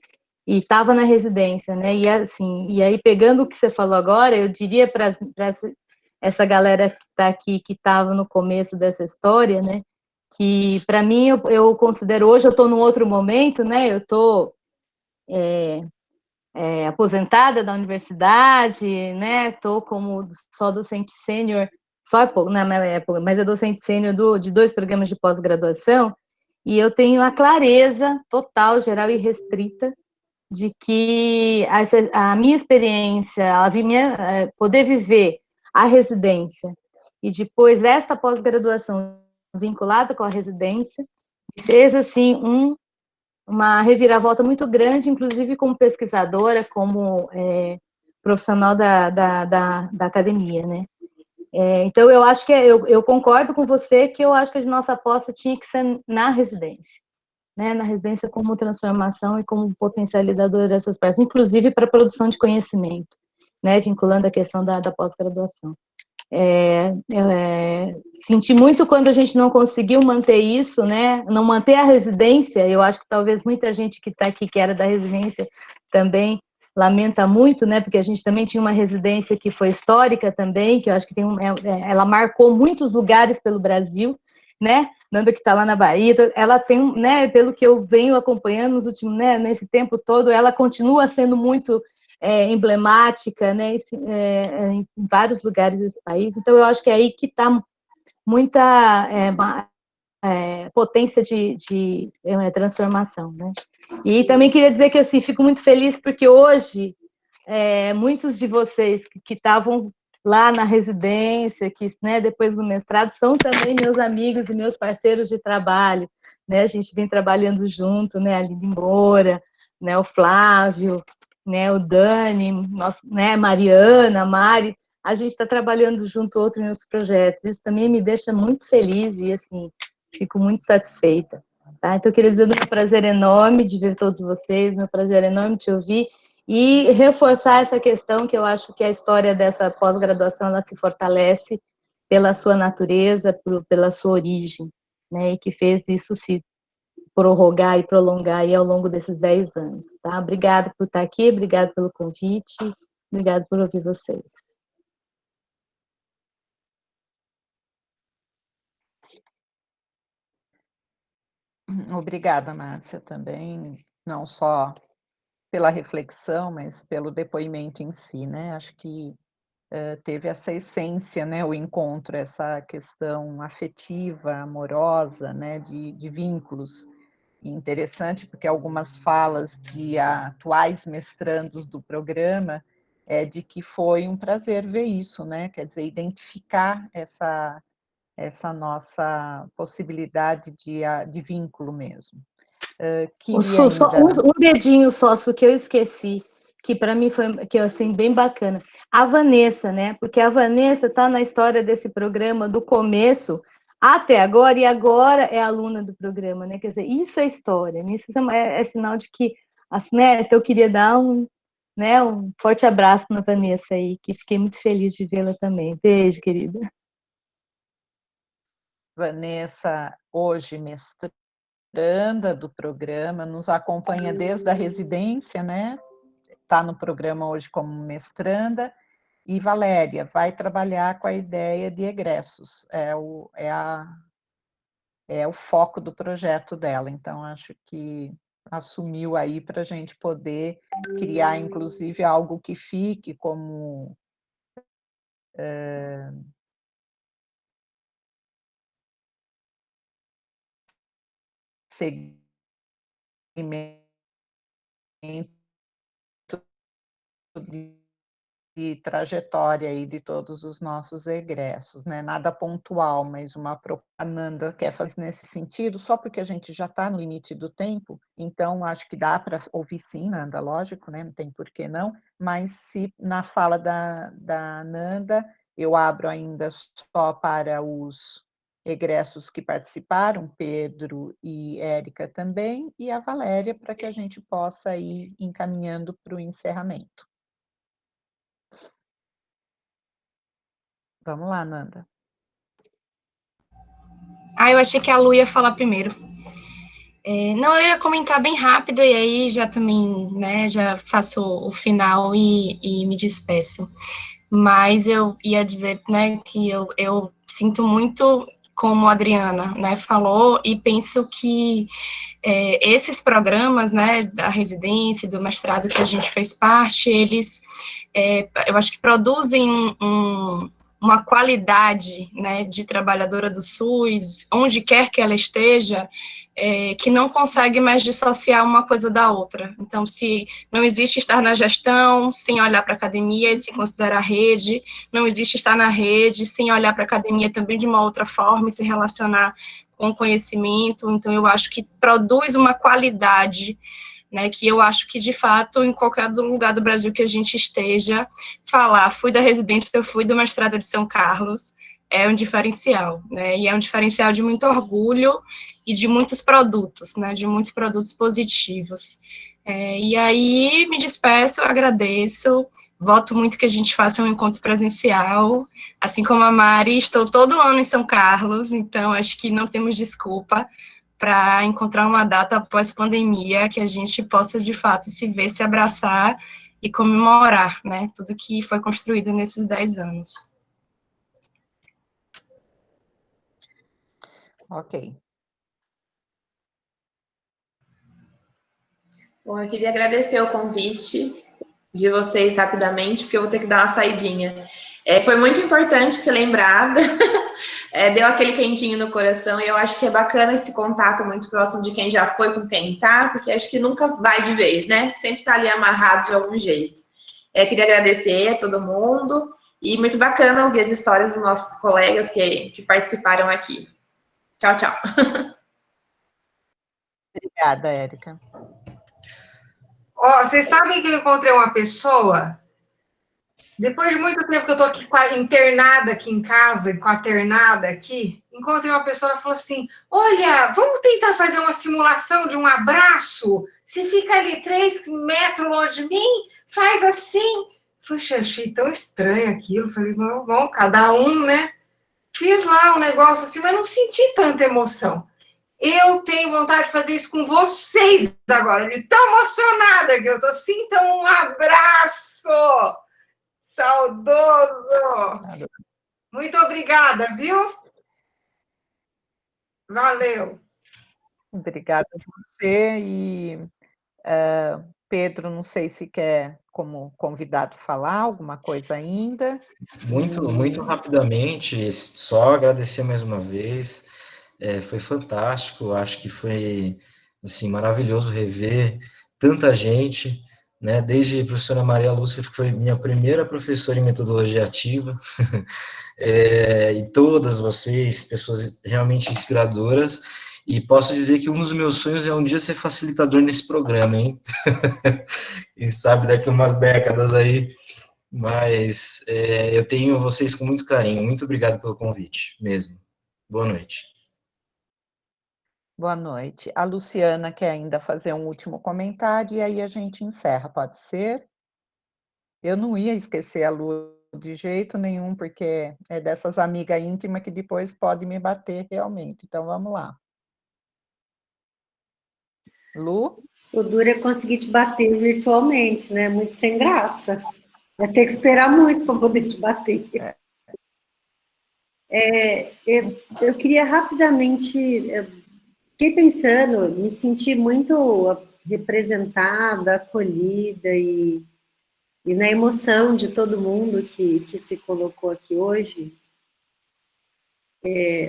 O: e estava na residência, né, e assim, e aí pegando o que você falou agora, eu diria para essa galera que está aqui, que estava no começo dessa história, né? Que, para mim, eu considero, hoje eu estou num outro momento, né? Eu estou aposentada da universidade, né? Estou como só docente sênior, só na minha época, mas é docente sênior de 2 programas de pós-graduação, e eu tenho a clareza total, geral e restrita de que a minha experiência, poder viver a residência e depois esta pós-graduação vinculada com a residência, fez assim uma reviravolta muito grande, inclusive como pesquisadora, como profissional da academia, né? Então, eu acho que eu concordo com você que eu acho que a nossa aposta tinha que ser na residência, né? Na residência como transformação e como potencializadora dessas partes, inclusive para a produção de conhecimento, né? Vinculando a questão da pós-graduação. Senti muito quando a gente não conseguiu manter isso, né? Não manter a residência. Eu acho que talvez muita gente que está aqui, que era da residência, também lamenta muito, né? Porque a gente também tinha uma residência que foi histórica também, que eu acho que ela marcou muitos lugares pelo Brasil, né? Nanda que está lá na Bahia, ela tem, né? Pelo que eu venho acompanhando nos últimos, né? Nesse tempo todo, ela continua sendo muito emblemática, né, em vários lugares desse país. Então, eu acho que é aí que está muita potência de transformação, né? E também queria dizer que, assim, fico muito feliz porque hoje, muitos de vocês que estavam lá na residência, que, né, depois do mestrado, são também meus amigos e meus parceiros de trabalho, né? A gente vem trabalhando junto, né? A Lili Moura, né? O Flávio, né, o Dani, né, Mariana, a Mari, a gente está trabalhando junto outros nos projetos. Isso também me deixa muito feliz e, assim, fico muito satisfeita. Tá? Então, eu queria dizer, meu prazer enorme de ver todos vocês, meu prazer enorme de te ouvir e reforçar essa questão que eu acho que a história dessa pós-graduação, ela se fortalece pela sua natureza, pela sua origem, né, e que fez isso se prorrogar e prolongar aí ao longo desses 10 anos, tá? Obrigada por estar aqui, obrigada pelo convite, obrigada por ouvir vocês.
A: Obrigada, Márcia, também, não só pela reflexão, mas pelo depoimento em si, né? Acho que teve essa essência, né? O encontro, essa questão afetiva, amorosa, né? De vínculos. E interessante, porque algumas falas de atuais mestrandos do programa é de que foi um prazer ver isso, né? Quer dizer, identificar essa nossa possibilidade de vínculo mesmo. Queria ainda...
O: Um dedinho só, que eu esqueci, que para mim foi que assim, bem bacana. A Vanessa, né? Porque a Vanessa está na história desse programa do começo até agora, e agora é aluna do programa, né? Quer dizer, isso é história, isso é sinal de que, assim, né? Então eu queria dar um forte abraço na Vanessa aí, que fiquei muito feliz de vê-la também. Beijo, querida.
A: Vanessa, hoje mestranda do programa, nos acompanha desde a residência, né? Está no programa hoje como mestranda. E Valéria vai trabalhar com a ideia de egressos, é o foco do projeto dela. Então, acho que assumiu aí para a gente poder criar, inclusive, algo que fique como segmento de trajetória aí de todos os nossos egressos, né? Nada pontual, mas uma propaganda quer fazer nesse sentido, só porque a gente já está no limite do tempo, então acho que dá para ouvir sim, Nanda, lógico, né? Não tem por que não, mas se na fala da Nanda, eu abro ainda só para os egressos que participaram, Pedro e Érica também, e a Valéria, para que a gente possa ir encaminhando para o encerramento. Vamos lá, Nanda.
C: Eu achei que a Lu ia falar primeiro. Não, eu ia comentar bem rápido, e aí já também, né, já faço o final e me despeço. mas eu ia dizer, né, que eu sinto muito como a Adriana, né, falou, e penso que esses programas, né, da residência, do mestrado que a gente fez parte, eles, eu acho que produzem uma qualidade, né, de trabalhadora do SUS, onde quer que ela esteja, que não consegue mais dissociar uma coisa da outra. Então, se não existe estar na gestão sem olhar para a academia e se considerar rede, não existe estar na rede sem olhar para a academia também de uma outra forma e se relacionar com conhecimento. Então, eu acho que produz uma qualidade, né, que eu acho que, de fato, em qualquer lugar do Brasil que a gente esteja, falar, fui da residência, eu fui do mestrado de São Carlos, é um diferencial, né, e é um diferencial de muito orgulho e de muitos produtos, né, de muitos produtos positivos. E aí, me despeço, agradeço, voto muito que a gente faça um encontro presencial, assim como a Mari, estou todo ano em São Carlos, então acho que não temos desculpa para encontrar uma data após pandemia que a gente possa, de fato, se ver, se abraçar e comemorar, né, tudo que foi construído nesses 10 anos.
A: Ok.
D: Bom, eu queria agradecer o convite de vocês rapidamente, porque eu vou ter que dar uma saidinha. Foi muito importante ser lembrada, deu aquele quentinho no coração, e eu acho que é bacana esse contato muito próximo de quem já foi com quem tá, porque acho que nunca vai de vez, né? Sempre tá ali amarrado de algum jeito. Queria agradecer a todo mundo, e muito bacana ouvir as histórias dos nossos colegas que participaram aqui. Tchau, tchau.
A: Obrigada, Érica.
B: Vocês sabem que eu encontrei uma pessoa, depois de muito tempo que eu estou aqui internada aqui em casa, quaternada aqui, encontrei uma pessoa, ela falou assim, olha, vamos tentar fazer uma simulação de um abraço? Se fica ali 3 metros longe de mim, faz assim. Poxa, achei tão estranho aquilo, falei, bom, cada um, né? Fiz lá um negócio assim, mas não senti tanta emoção. Eu tenho vontade de fazer isso com vocês agora, de tão emocionada que eu tô. Sintam um abraço saudoso. Muito obrigada, viu? Valeu.
A: Obrigada a você e Pedro, não sei se quer, como convidado, falar alguma coisa ainda.
E: Muito rapidamente, só agradecer mais uma vez. Foi fantástico, acho que foi assim, maravilhoso rever tanta gente, né? Desde a professora Maria Lúcia, que foi minha primeira professora em metodologia ativa, e todas vocês, pessoas realmente inspiradoras, e posso dizer que um dos meus sonhos é um dia ser facilitador nesse programa, hein? Quem sabe daqui a umas décadas aí, mas eu tenho vocês com muito carinho, muito obrigado pelo convite, mesmo. Boa noite.
A: Boa noite. A Luciana quer ainda fazer um último comentário e aí a gente encerra, pode ser? Eu não ia esquecer a Lu de jeito nenhum, porque é dessas amigas íntimas que depois pode me bater realmente. Então, vamos lá. Lu?
P: O duro é conseguir te bater virtualmente, né? Muito sem graça. Vai ter que esperar muito para poder te bater. Eu queria rapidamente... Fiquei pensando, me senti muito representada, acolhida e na emoção de todo mundo que se colocou aqui hoje.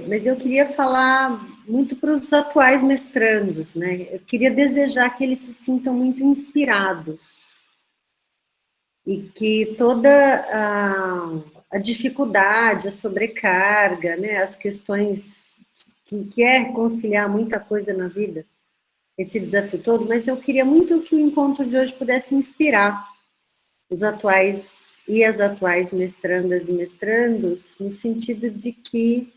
P: Mas eu queria falar muito para os atuais mestrandos, né? Eu queria desejar que eles se sintam muito inspirados e que toda a dificuldade, a sobrecarga, né, as questões que é conciliar muita coisa na vida, esse desafio todo, mas eu queria muito que o encontro de hoje pudesse inspirar os atuais e as atuais mestrandas e mestrandos, no sentido de que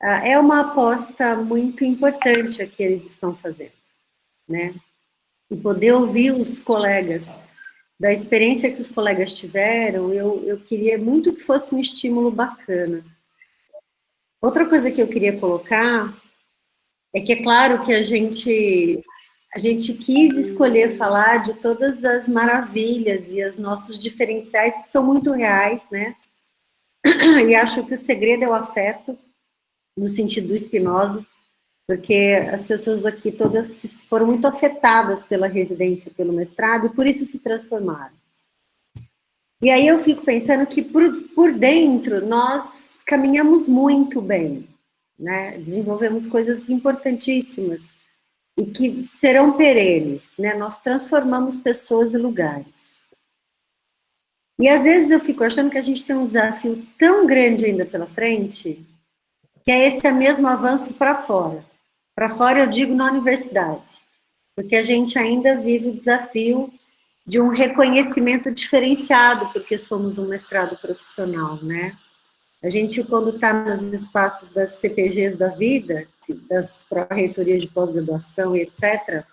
P: é uma aposta muito importante a que eles estão fazendo, né? E poder ouvir os colegas, da experiência que os colegas tiveram, eu queria muito que fosse um estímulo bacana. Outra coisa que eu queria colocar é que é claro que a gente a gente quis escolher falar de todas as maravilhas e os nossos diferenciais, que são muito reais, né? E acho que o segredo é o afeto, no sentido do Spinoza, porque as pessoas aqui todas foram muito afetadas pela residência, pelo mestrado, e por isso se transformaram. E aí eu fico pensando que por dentro nós caminhamos muito bem, né? Desenvolvemos coisas importantíssimas e que serão perenes, né? Nós transformamos pessoas e lugares. E às vezes eu fico achando que a gente tem um desafio tão grande ainda pela frente, que é esse mesmo avanço para fora. Para fora eu digo na universidade, porque a gente ainda vive o desafio de um reconhecimento diferenciado, porque somos um mestrado profissional, né? A gente, quando está nos espaços das CPGs da vida, das pró-reitorias de pós-graduação e etc.,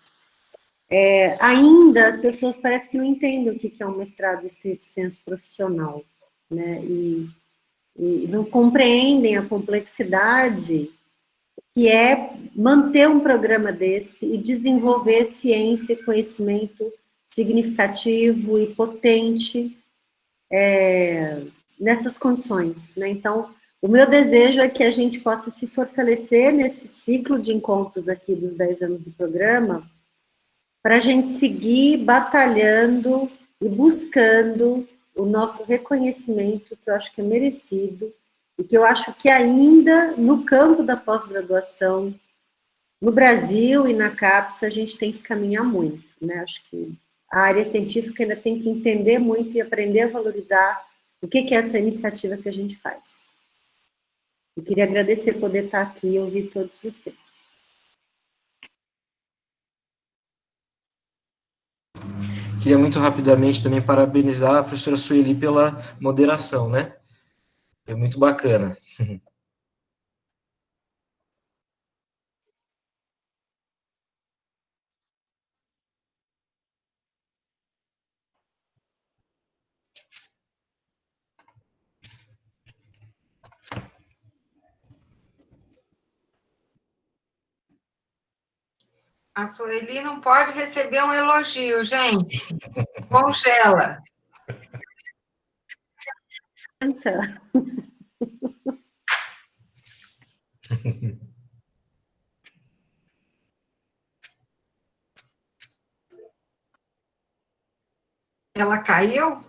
P: ainda as pessoas parecem que não entendem o que é um mestrado estrito sensu profissional, né? E não compreendem a complexidade que é manter um programa desse e desenvolver ciência e conhecimento significativo e potente nessas condições, né? Então, o meu desejo é que a gente possa se fortalecer nesse ciclo de encontros aqui dos 10 anos do programa, para a gente seguir batalhando e buscando o nosso reconhecimento, que eu acho que é merecido, e que eu acho que ainda, no campo da pós-graduação, no Brasil e na CAPES, a gente tem que caminhar muito, né? Acho que a área científica ainda tem que entender muito e aprender a valorizar o que é essa iniciativa que a gente faz. Eu queria agradecer poder estar aqui e ouvir todos vocês.
E: Queria muito rapidamente também parabenizar a professora Sueli pela moderação, né? É muito bacana.
B: A Sueli não pode receber um elogio, gente. Congela.
P: Então.
B: Ela caiu?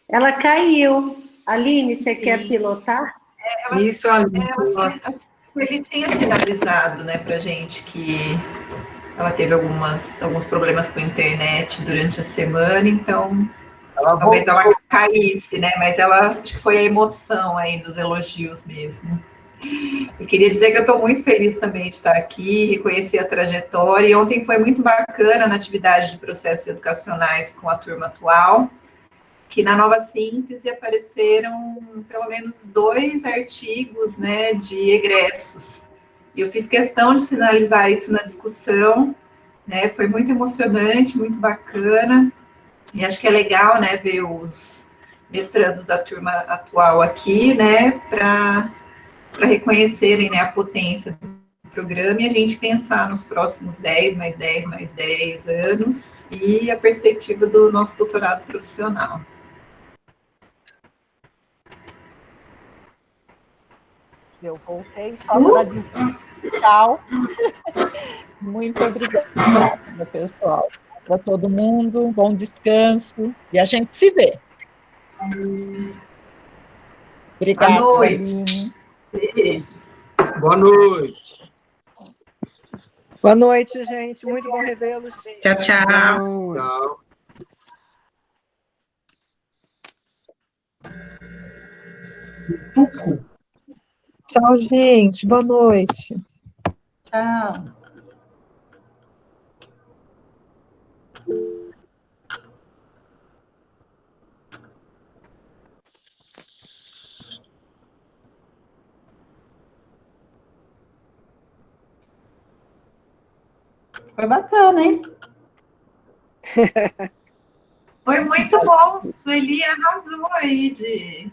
P: Ela caiu. Aline, você quer pilotar?
B: Isso, Aline.
Q: Ele tinha sinalizado, né, pra gente que ela teve alguns problemas com a internet durante a semana, então talvez ela caísse, né, mas acho que foi a emoção aí dos elogios mesmo. Eu queria dizer que eu estou muito feliz também de estar aqui, reconhecer a trajetória, e ontem foi muito bacana na atividade de processos educacionais com a turma atual, que na nova síntese apareceram pelo menos 2 artigos, né, de egressos. E eu fiz questão de sinalizar isso na discussão, né, foi muito emocionante, muito bacana, e acho que é legal, né, ver os mestrandos da turma atual aqui, né, para reconhecerem, né, a potência do programa e a gente pensar nos próximos 10, mais 10, mais 10 anos e a perspectiva do nosso doutorado profissional.
A: Eu voltei só para dizer tchau. Muito obrigada, pessoal. Para todo mundo, um bom descanso. E a gente se vê. Obrigada.
Q: Boa noite.
A: Aline.
Q: Beijos.
H: Boa noite.
R: Boa noite, gente. Muito bom revê-los.
K: Tchau, tchau.
H: Tchau.
S: Tchau, gente. Boa noite.
I: Tchau. Foi bacana, hein?
Q: Foi muito bom. Sueli arrasou aí de